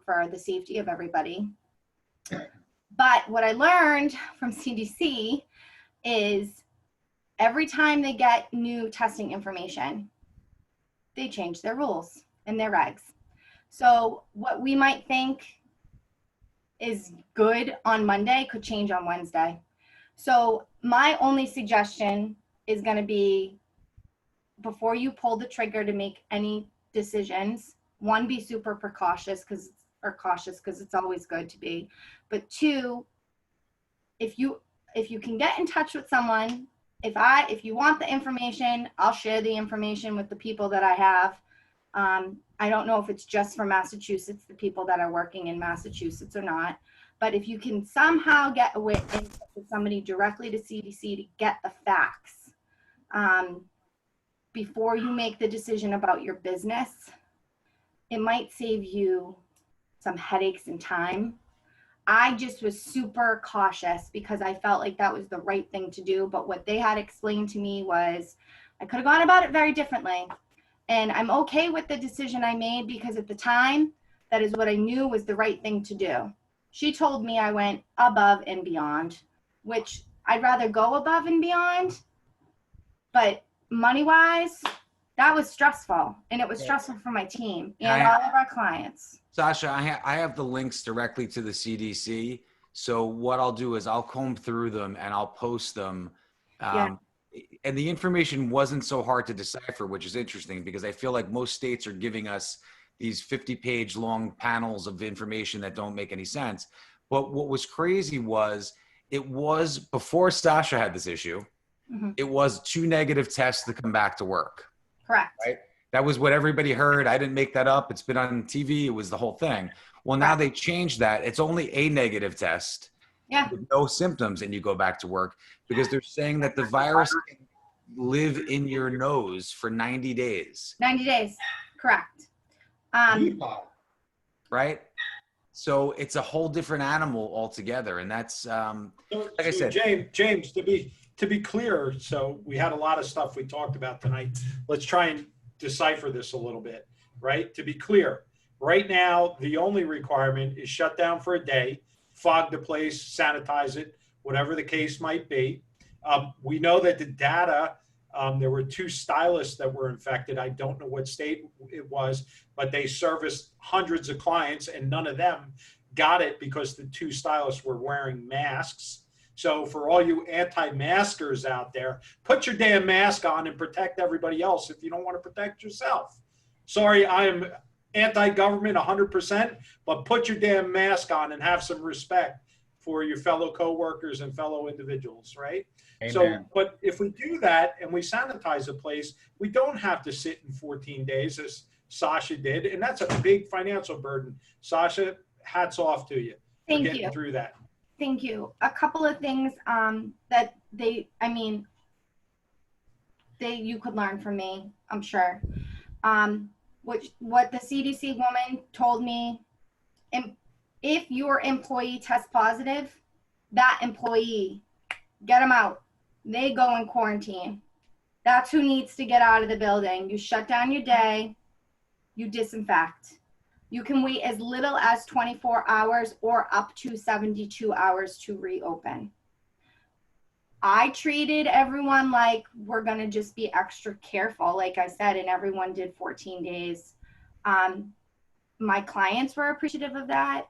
for the safety of everybody. But what I learned from CDC is every time they get new testing information, they change their rules and their regs. So what we might think is good on Monday could change on Wednesday. So my only suggestion is going to be, before you pull the trigger to make any decisions, one, be super cautious because it's always good to be. But two, if you can get in touch with someone, if you want the information, I'll share the information with the people that I have. I don't know if it's just for Massachusetts, the people that are working in Massachusetts or not, but if you can somehow get in touch with somebody directly to CDC to get the facts, before you make the decision about your business, it might save you some headaches and time. I just was super cautious because I felt like that was the right thing to do. But what they had explained to me was I could have gone about it very differently. And I'm okay with the decision I made because at the time, that is what I knew was the right thing to do. She told me I went above and beyond, which I'd rather go above and beyond. But money-wise, that was stressful. And it was stressful for my team and all of our clients. Sasha, I have the links directly to the CDC. So what I'll do is I'll comb through them and I'll post them. And the information wasn't so hard to decipher, which is interesting because I feel like most states are giving us these 50-page long panels of information that don't make any sense. But what was crazy was it was before Sasha had this issue, it was 2 negative tests to come back to work. Correct. Right? That was what everybody heard. I didn't make that up. It's been on TV. It was the whole thing. Well, now they changed that. It's only a negative test with no symptoms and you go back to work because they're saying that the virus can live in your nose for 90 days. 90 days. Correct. Right? So it's a whole different animal altogether. And that's, like I said, James, to be clear, so we had a lot of stuff we talked about tonight. Let's try and decipher this a little bit, right? To be clear, right now, the only requirement is shut down for a day, fog the place, sanitize it, whatever the case might be. We know that the data, there were 2 stylists that were infected. I don't know what state it was, but they serviced hundreds of clients and none of them got it because the 2 stylists were wearing masks. So for all you anti-maskers out there, put your damn mask on and protect everybody else if you don't want to protect yourself. Sorry, I am anti-government 100%, but put your damn mask on and have some respect for your fellow coworkers and fellow individuals, right? Amen. So, but if we do that and we sanitize a place, we don't have to sit in 14 days as Sasha did. And that's a big financial burden. Sasha, hats off to you for getting through that. Thank you. A couple of things that you could learn from me, I'm sure. What the CDC woman told me, if your employee tests positive, that employee, get them out. They go in quarantine. That's who needs to get out of the building. You shut down your day, you disinfect. You can wait as little as 24 hours or up to 72 hours to reopen. I treated everyone like we're going to just be extra careful, like I said, and everyone did 14 days. My clients were appreciative of that.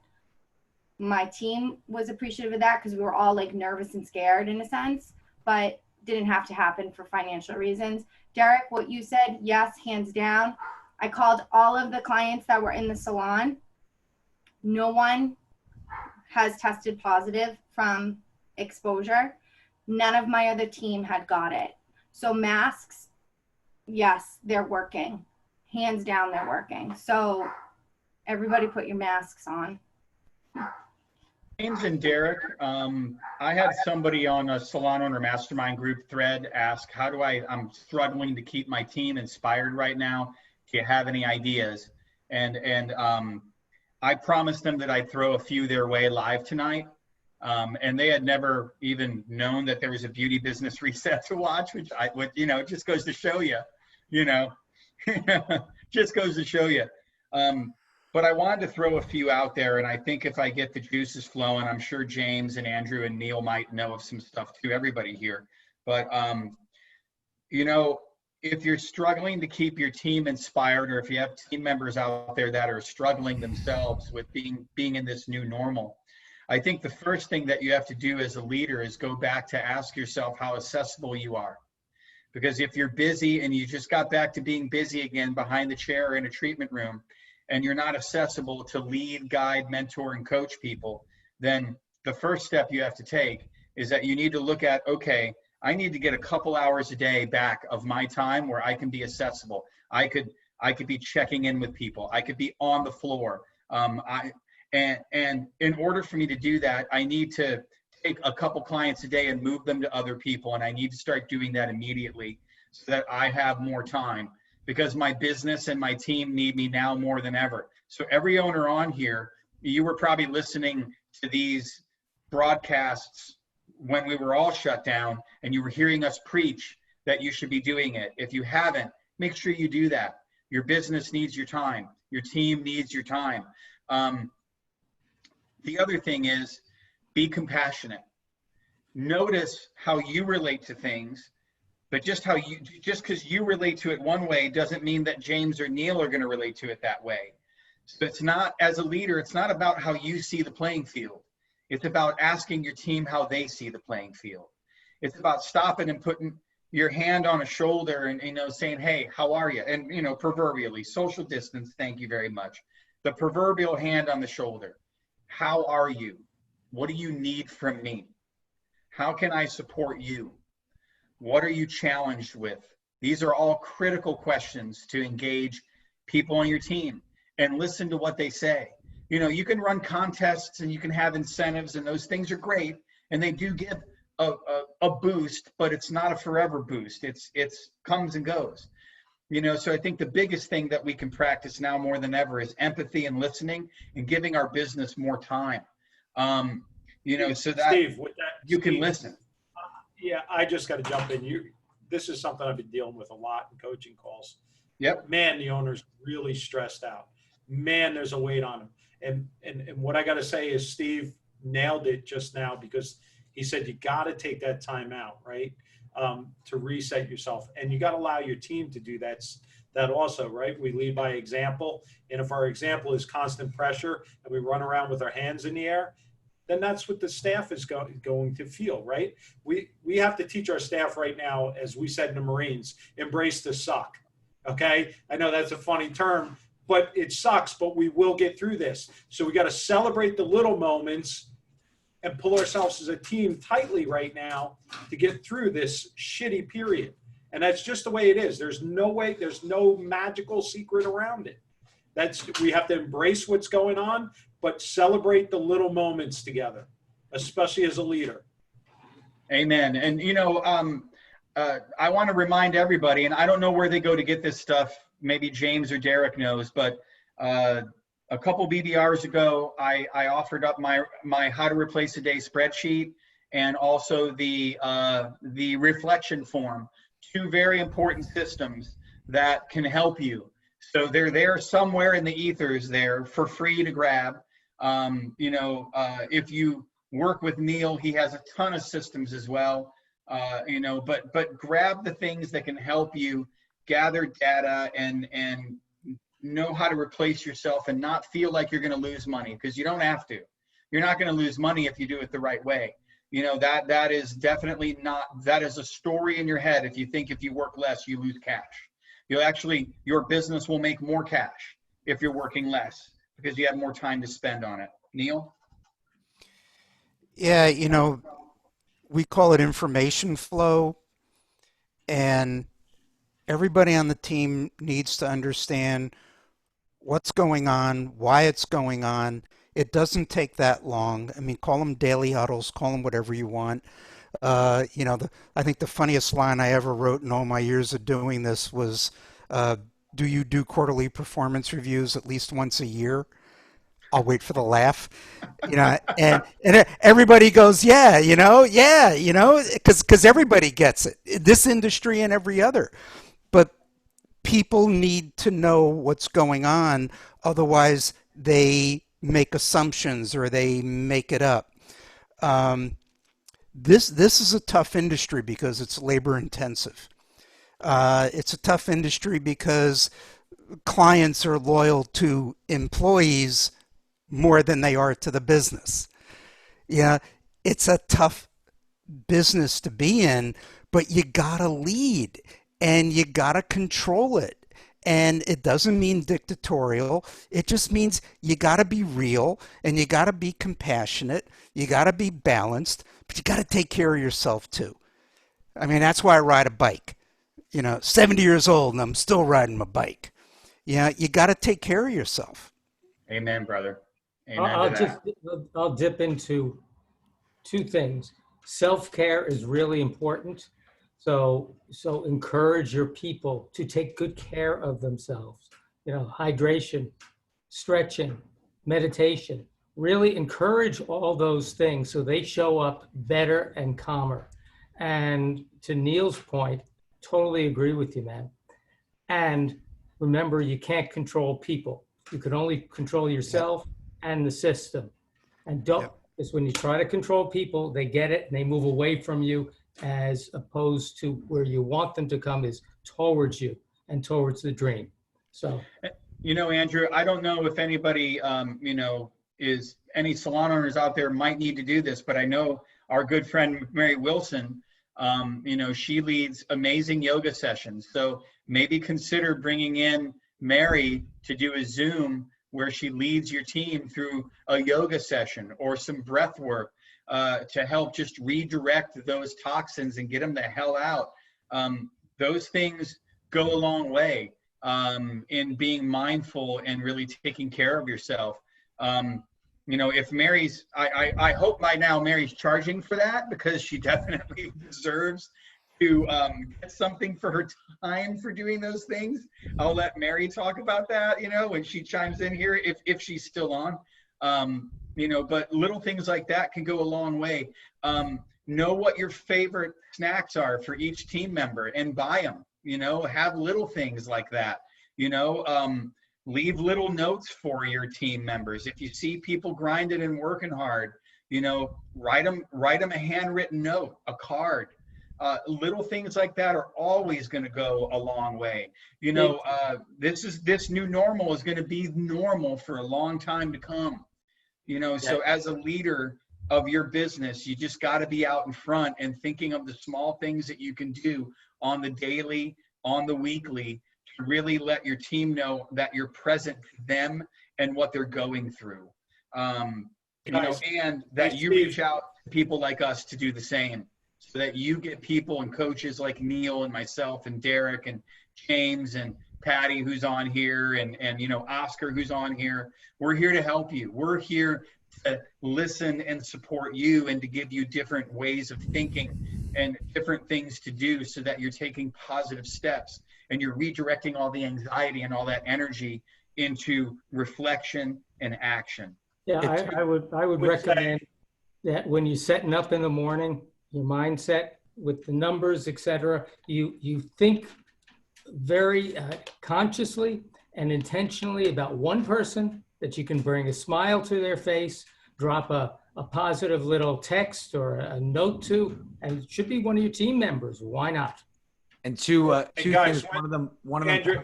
My team was appreciative of that because we were all like nervous and scared in a sense, but didn't have to happen for financial reasons. Derek, what you said, yes, hands down. I called all of the clients that were in the salon. No one has tested positive from exposure. None of my other team had got it. So masks, yes, they're working. Hands down, they're working. So everybody put your masks on. James and Derek, I had somebody on a Salon Owner Mastermind group thread ask, I'm struggling to keep my team inspired right now. Do you have any ideas? And I promised them that I'd throw a few their way live tonight. And they had never even known that there was a beauty business reset to watch, which just goes to show you, just goes to show you. But I wanted to throw a few out there, and I think if I get the juices flowing, I'm sure James and Andrew and Neil might know of some stuff too, everybody here. But, if you're struggling to keep your team inspired, or if you have team members out there that are struggling themselves with being in this new normal, I think the first thing that you have to do as a leader is go back to ask yourself how accessible you are. Because if you're busy and you just got back to being busy again behind the chair in a treatment room, and you're not accessible to lead, guide, mentor, and coach people, then the first step you have to take is that you need to look at, okay, I need to get a couple hours a day back of my time where I can be accessible. I could be checking in with people. I could be on the floor. And in order for me to do that, I need to take a couple clients a day and move them to other people. And I need to start doing that immediately so that I have more time, because my business and my team need me now more than ever. So every owner on here, you were probably listening to these broadcasts when we were all shut down, and you were hearing us preach that you should be doing it. If you haven't, make sure you do that. Your business needs your time. Your team needs your time. The other thing is, be compassionate. Notice how you relate to things, but just because you relate to it one way doesn't mean that James or Neil are going to relate to it that way. So it's not, as a leader, it's not about how you see the playing field. It's about asking your team how they see the playing field. It's about stopping and putting your hand on a shoulder and, saying, hey, how are you? And, proverbially, social distance, thank you very much. The proverbial hand on the shoulder. How are you? What do you need from me? How can I support you? What are you challenged with? These are all critical questions to engage people on your team and listen to what they say. You can run contests and you can have incentives, and those things are great, and they do give a boost, but it's not a forever boost. It's comes and goes. So I think the biggest thing that we can practice now more than ever is empathy and listening and giving our business more time. So that Steve, with that, you can listen. Yeah, I just got to jump in. This is something I've been dealing with a lot in coaching calls. Yep. Man, the owner's really stressed out. Man, there's a weight on him. And what I got to say is Steve nailed it just now, because he said you got to take that time out, right, to reset yourself. And you got to allow your team to do that also, right? We lead by example. And if our example is constant pressure and we run around with our hands in the air, then that's what the staff is going to feel, right? We have to teach our staff right now, as we said in the Marines, embrace the suck, okay? I know that's a funny term, but it sucks, but we will get through this. So we got to celebrate the little moments and pull ourselves as a team tightly right now to get through this shitty period. And that's just the way it is. There's no magical secret around it. We have to embrace what's going on, but celebrate the little moments together, especially as a leader. Amen. And, I want to remind everybody, and I don't know where they go to get this stuff. Maybe James or Derek knows, but a couple BBRs ago, I offered up my how to replace a day spreadsheet, and also the reflection form, two very important systems that can help you. So they're there somewhere in the ethers there for free to grab. If you work with Neil, he has a ton of systems as well. But grab the things that can help you gather data and know how to replace yourself and not feel like you're going to lose money, because you don't have to. You're not going to lose money if you do it the right way. That is definitely not, that is a story in your head if you think if you work less, you lose cash. Your business will make more cash if you're working less, because you have more time to spend on it. Neil? Yeah, we call it information flow, and everybody on the team needs to understand what's going on, why it's going on. It doesn't take that long. I mean, call them daily huddles, call them whatever you want. I think the funniest line I ever wrote in all my years of doing this was, do you do quarterly performance reviews at least once a year? I'll wait for the laugh, and everybody goes, yeah, because everybody gets it, this industry and every other. But people need to know what's going on, otherwise they make assumptions or they make it up. This is a tough industry because it's labor intensive. It's a tough industry because clients are loyal to employees more than they are to the business. Yeah, it's a tough business to be in, but you gotta lead and you gotta control it. And it doesn't mean dictatorial. It just means you gotta be real and you gotta be compassionate. You gotta be balanced, but you gotta take care of yourself too. I mean, that's why I ride a bike. 70 years old and I'm still riding my bike. Yeah, you gotta take care of yourself. Amen, brother. Amen to that. I'll dip into two things. Self-care is really important. So encourage your people to take good care of themselves. Hydration, stretching, meditation. Really encourage all those things so they show up better and calmer. And to Neil's point, totally agree with you, man. And remember, you can't control people. You can only control yourself and the system. And because when you try to control people, they get it and they move away from you, as opposed to where you want them to come is towards you and towards the dream. So, Andrew, I don't know if anybody, is any salon owners out there might need to do this, but I know our good friend Mary Wilson, she leads amazing yoga sessions. So maybe consider bringing in Mary to do a Zoom where she leads your team through a yoga session or some breath work to help just redirect those toxins and get them the hell out. Those things go a long way in being mindful and really taking care of yourself. If Mary's, I hope by now Mary's charging for that, because she definitely deserves to get something for her time for doing those things. I'll let Mary talk about that, when she chimes in here, if she's still on. But little things like that can go a long way. Know what your favorite snacks are for each team member and buy them. Have little things like that. Leave little notes for your team members. If you see people grinding and working hard, write them a handwritten note, a card. Little things like that are always going to go a long way. This new normal is going to be normal for a long time to come. So as a leader of your business, you just got to be out in front and thinking of the small things that you can do on the daily, on the weekly, to really let your team know that you're present to them and what they're going through. And that you reach out to people like us to do the same, so that you get people and coaches like Neil and myself and Derek and James and Patty, who's on here, and Oscar, who's on here. We're here to help you. We're here to listen and support you and to give you different ways of thinking and different things to do, so that you're taking positive steps and you're redirecting all the anxiety and all that energy into reflection and action. Yeah, I would recommend that when you're setting up in the morning, your mindset with the numbers, etc., you think very consciously and intentionally about one person that you can bring a smile to their face, drop a positive little text or a note to, and it should be one of your team members. Why not? And two guys, things. One of them. Andrew,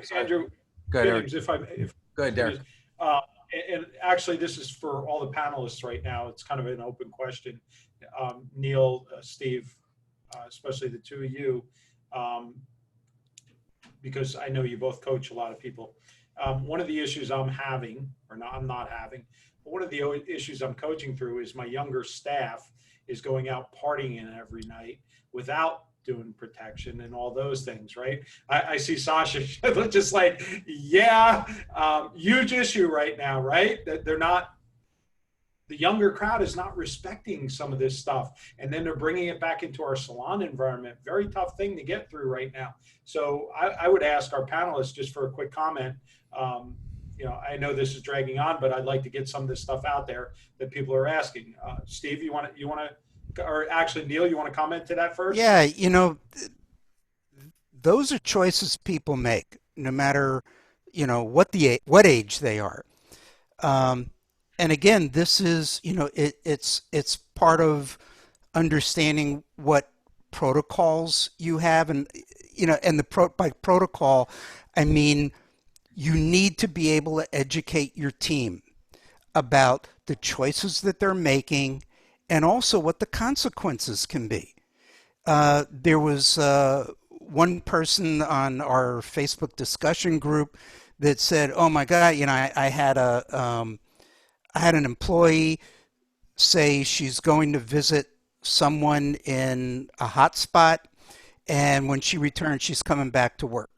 Go ahead, Eric. Go ahead, Derek. And actually, this is for all the panelists right now. It's kind of an open question. Neil, Steve, especially the two of you, because I know you both coach a lot of people. One of the issues I'm having, or not, I'm not having, but one of the issues I'm coaching through is my younger staff is going out partying every night without doing protection and all those things, right? I see Sasha just like, huge issue right now, right? That they're not the younger crowd is not respecting some of this stuff. And then they're bringing it back into our salon environment. Very tough thing to get through right now. So I would ask our panelists just for a quick comment. I know this is dragging on, but I'd like to get some of this stuff out there that people are asking. Steve, you want to, or actually Neil, you want to comment to that first? Yeah, those are choices people make, no matter, what age they are. And again, this is, it's part of understanding what protocols you have, and by protocol, I mean you need to be able to educate your team about the choices that they're making and also what the consequences can be. There was one person on our Facebook discussion group that said, "Oh my God, I had an employee say she's going to visit someone in a hot spot, and when she returns, she's coming back to work."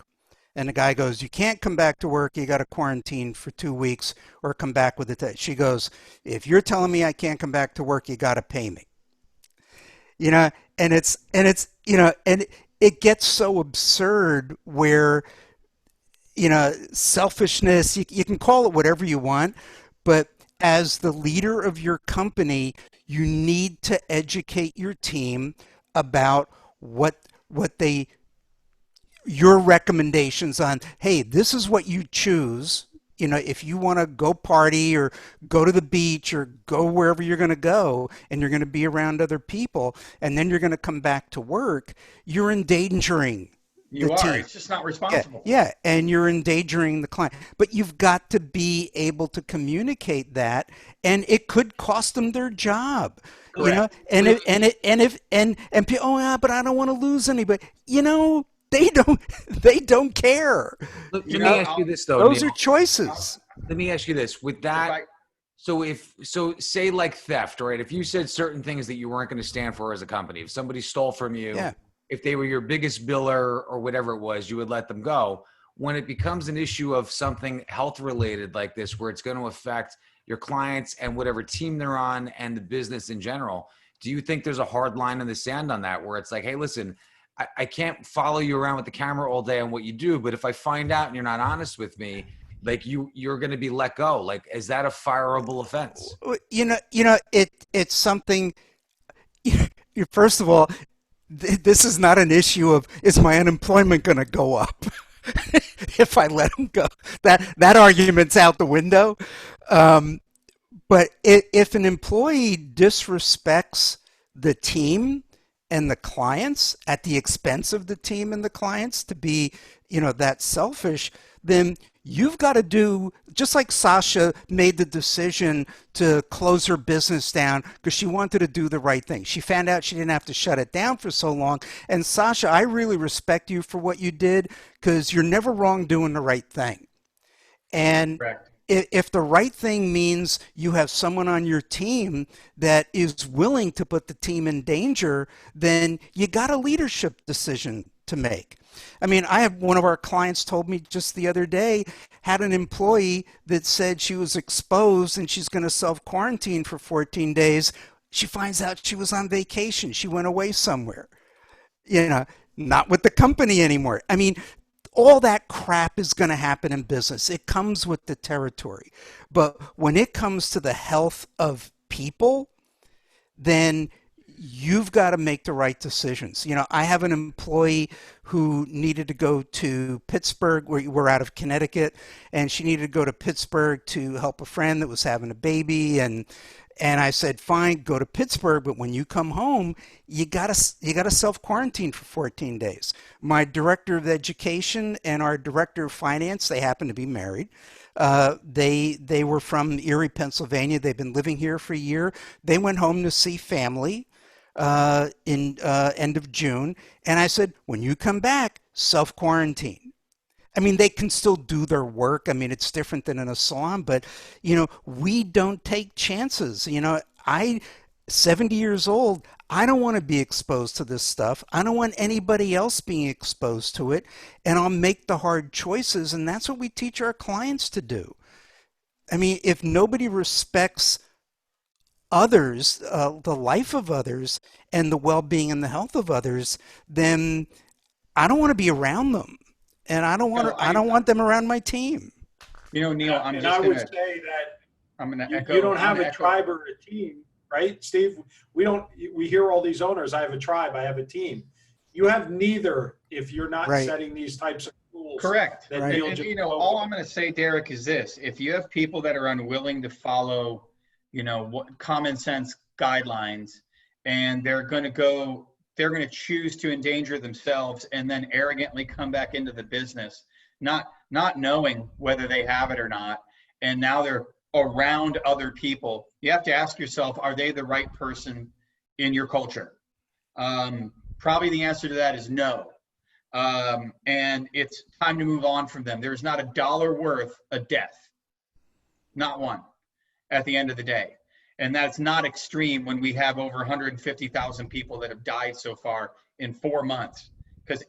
And the guy goes, "You can't come back to work. You got to quarantine for 2 weeks or come back with a test." She goes, "If you're telling me I can't come back to work, you got to pay me." And it gets so absurd where, selfishness, you can call it whatever you want, but as the leader of your company, you need to educate your team about your recommendations on, hey, this is what you choose. If you want to go party or go to the beach or go wherever you're going to go and you're going to be around other people and then you're going to come back to work, you're endangering You the are. team. It's just not responsible. Yeah, and you're endangering the client. But you've got to be able to communicate that, and it could cost them their job. Correct. And people, oh yeah, but I don't want to lose anybody. They don't care. Let me ask you this though. Those Neil. are choices. Let me ask you this. With that, so say like theft, right? If you said certain things that you weren't going to stand for as a company, if somebody stole from you, Yeah. if they were your biggest biller or whatever it was, you would let them go. When it becomes an issue of something health related like this, where it's going to affect your clients and whatever team they're on and the business in general, do you think there's a hard line in the sand on that, where it's like, hey, listen, I can't follow you around with the camera all day on what you do, but if I find out and you're not honest with me, like you're going to be let go. Like, is that a fireable offense? It's something. First of all, this is not an issue of, is my unemployment going to go up if I let them go? That argument's out the window. But if an employee disrespects the team and the clients at the expense of the team and the clients, to be, that selfish, then you've got to do, just like Sasha made the decision to close her business down because she wanted to do the right thing. She found out she didn't have to shut it down for so long. And Sasha, I really respect you for what you did, because you're never wrong doing the right thing. And Correct. If the right thing means you have someone on your team that is willing to put the team in danger, then you got a leadership decision to make. I mean, I have one of our clients told me just the other day, had an employee that said she was exposed and she's going to self-quarantine for 14 days. She finds out she was on vacation. She went away somewhere, not with the company anymore. I mean, all that crap is going to happen in business. It comes with the territory. But when it comes to the health of people, then you've got to make the right decisions. I have an employee who needed to go to Pittsburgh. We're out of Connecticut, and she needed to go to Pittsburgh to help a friend that was having a baby. And I said, fine, go to Pittsburgh, but when you come home, you gotta self-quarantine for 14 days. My director of education and our director of finance, they happen to be married. They were from Erie, Pennsylvania. They've been living here for a year. They went home to see family in end of June. And I said, when you come back, self-quarantine. I mean, they can still do their work. I mean, it's different than in a salon, but, we don't take chances. 70 years old, I don't want to be exposed to this stuff. I don't want anybody else being exposed to it. And I'll make the hard choices. And that's what we teach our clients to do. I mean, if nobody respects others, the life of others, and the well-being and the health of others, then I don't want to be around them, and I don't want No, to, I don't want them around my team. You know, Neil, And I would say that I'm gonna you, echo. you don't I'm have gonna a echo. tribe or a team, right, Steve? We hear all these owners, I have a tribe, I have a team. You have neither if you're not Right. setting these types of rules. Correct. That Right. Neil And, just you know, spoke all of. I'm going to say, Derek, is this: if you have people that are unwilling to follow, you know, what common sense guidelines, and they're going to choose to endanger themselves and then arrogantly come back into the business, not knowing whether they have it or not, and now they're around other people. You have to ask yourself, are they the right person in your culture? Probably the answer to that is no. And it's time to move on from them. There's not a dollar worth a death, not one, at the end of the day. And that's not extreme when we have over 150,000 people that have died so far in 4 months. Because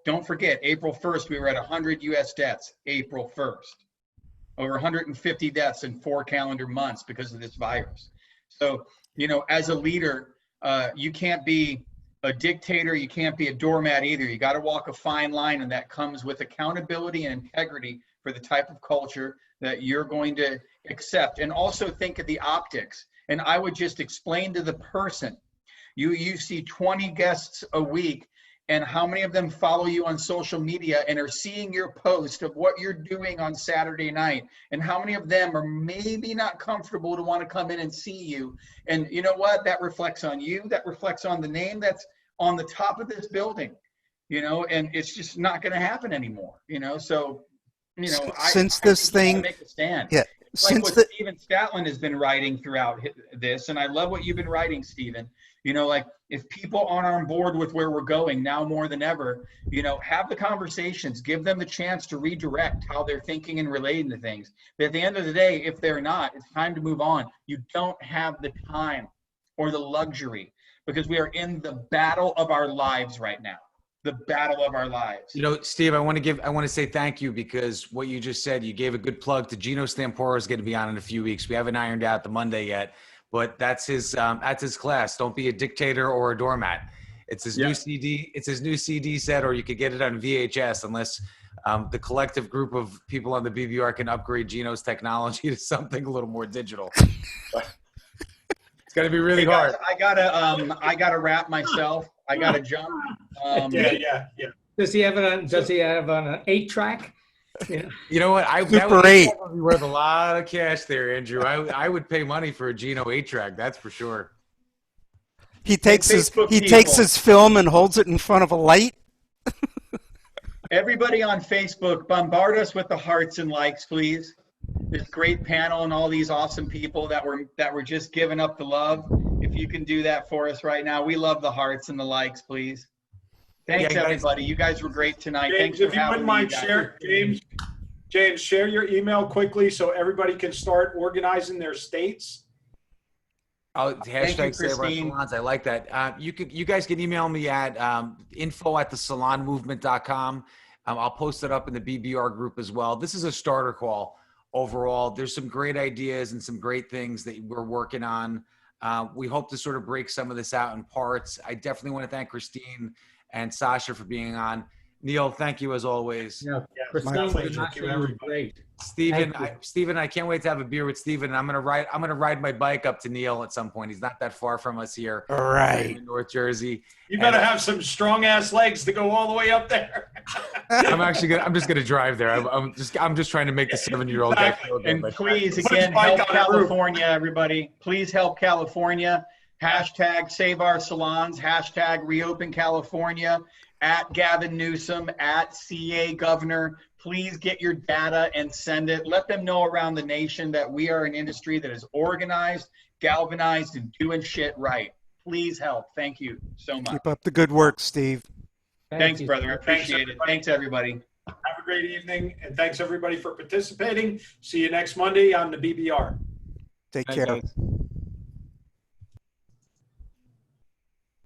don't forget, April 1st, we were at 100 US deaths, April 1st. Over 150 deaths in 4 calendar months because of this virus. So, you know, as a leader, you can't be a dictator, you can't be a doormat either. You got to walk a fine line, and that comes with accountability and integrity for the type of culture that you're going to accept. And also think of the optics. And I would just explain to the person, you see 20 guests a week, and how many of them follow you on social media and are seeing your post of what you're doing on Saturday night, and how many of them are maybe not comfortable to want to come in and see you. And you know what? That reflects on you. That reflects on the name that's on the top of this building, you know, and it's just not going to happen anymore, you know? So, you know, Since I this think you gotta thing, make a stand. yeah, It's like since what the, Stephen Statland has been writing throughout this, and I love what you've been writing, Stephen. You know, like, if people aren't on board with where we're going now more than ever, you know, have the conversations, give them the chance to redirect how they're thinking and relating to things. But at the end of the day, if they're not, it's time to move on. You don't have the time or the luxury, because we are in the battle of our lives right now. The battle of our lives. You know, Steve, I want to say thank you, because what you just said, you gave a good plug to Gino Stamporo is going to be on in a few weeks. We haven't ironed out the Monday yet, but that's his class. Don't be a dictator or a doormat. It's his new CD. It's his new CD set, or you could get it on VHS, unless the collective group of people on the BBR can upgrade Gino's technology to something a little more digital. But it's going to be really hard. I gotta wrap myself. I gotta jump. Yeah. Does he have it on? Does he have on an 8-track? Yeah. You know what? That Super would 8. be worth a lot of cash there, Andrew. I would pay money for a Gino 8-track. That's for sure. he takes Facebook his film and holds it in front of a light. Everybody on Facebook, bombard us with the hearts and likes, please. This great panel and all these awesome people that were just giving up the love. If you can do that for us right now, we love the hearts and the likes, please. Thanks, everybody. You guys were great tonight. James, Thanks for if you having wouldn't mind, me, guys. share, James, share your email quickly so everybody can start organizing their states. you, Hashtag Save Our Christine. Salons. I like that. You guys can email me at info@thesalonmovement.com. I'll post it up in the BBR group as well. This is a starter call. Overall, there's some great ideas and some great things that we're working on. We hope to sort of break some of this out in parts. I definitely want to thank Christine and Sasha for being on. Neil, thank you as always. Yeah, Christine definitely. was Thank you, actually everybody. great. Steven, Thank you. Steven, I can't wait to have a beer with Steven. And I'm gonna ride my bike up to Neil at some point. He's not that far from us here. All right. In North Jersey. You better have some strong ass legs to go all the way up there. I'm just gonna drive there. I'm just trying to make the 7-year-old guy Exactly. feel good. And but- please, Put his again, bike help on the roof. California, everybody. Please help California. Hashtag Save Our Salons. Hashtag Reopen California. At Gavin Newsom. At CA Governor. Please get your data and send it. Let them know around the nation that we are an industry that is organized, galvanized, and doing shit right. Please help. Thank you so much. Keep up the good work, Steve. Thanks, you. brother. I appreciate it. everybody. Thanks, everybody. Have a great evening, and thanks everybody for participating. See you next Monday on the BBR. Take Thanks, care. guys.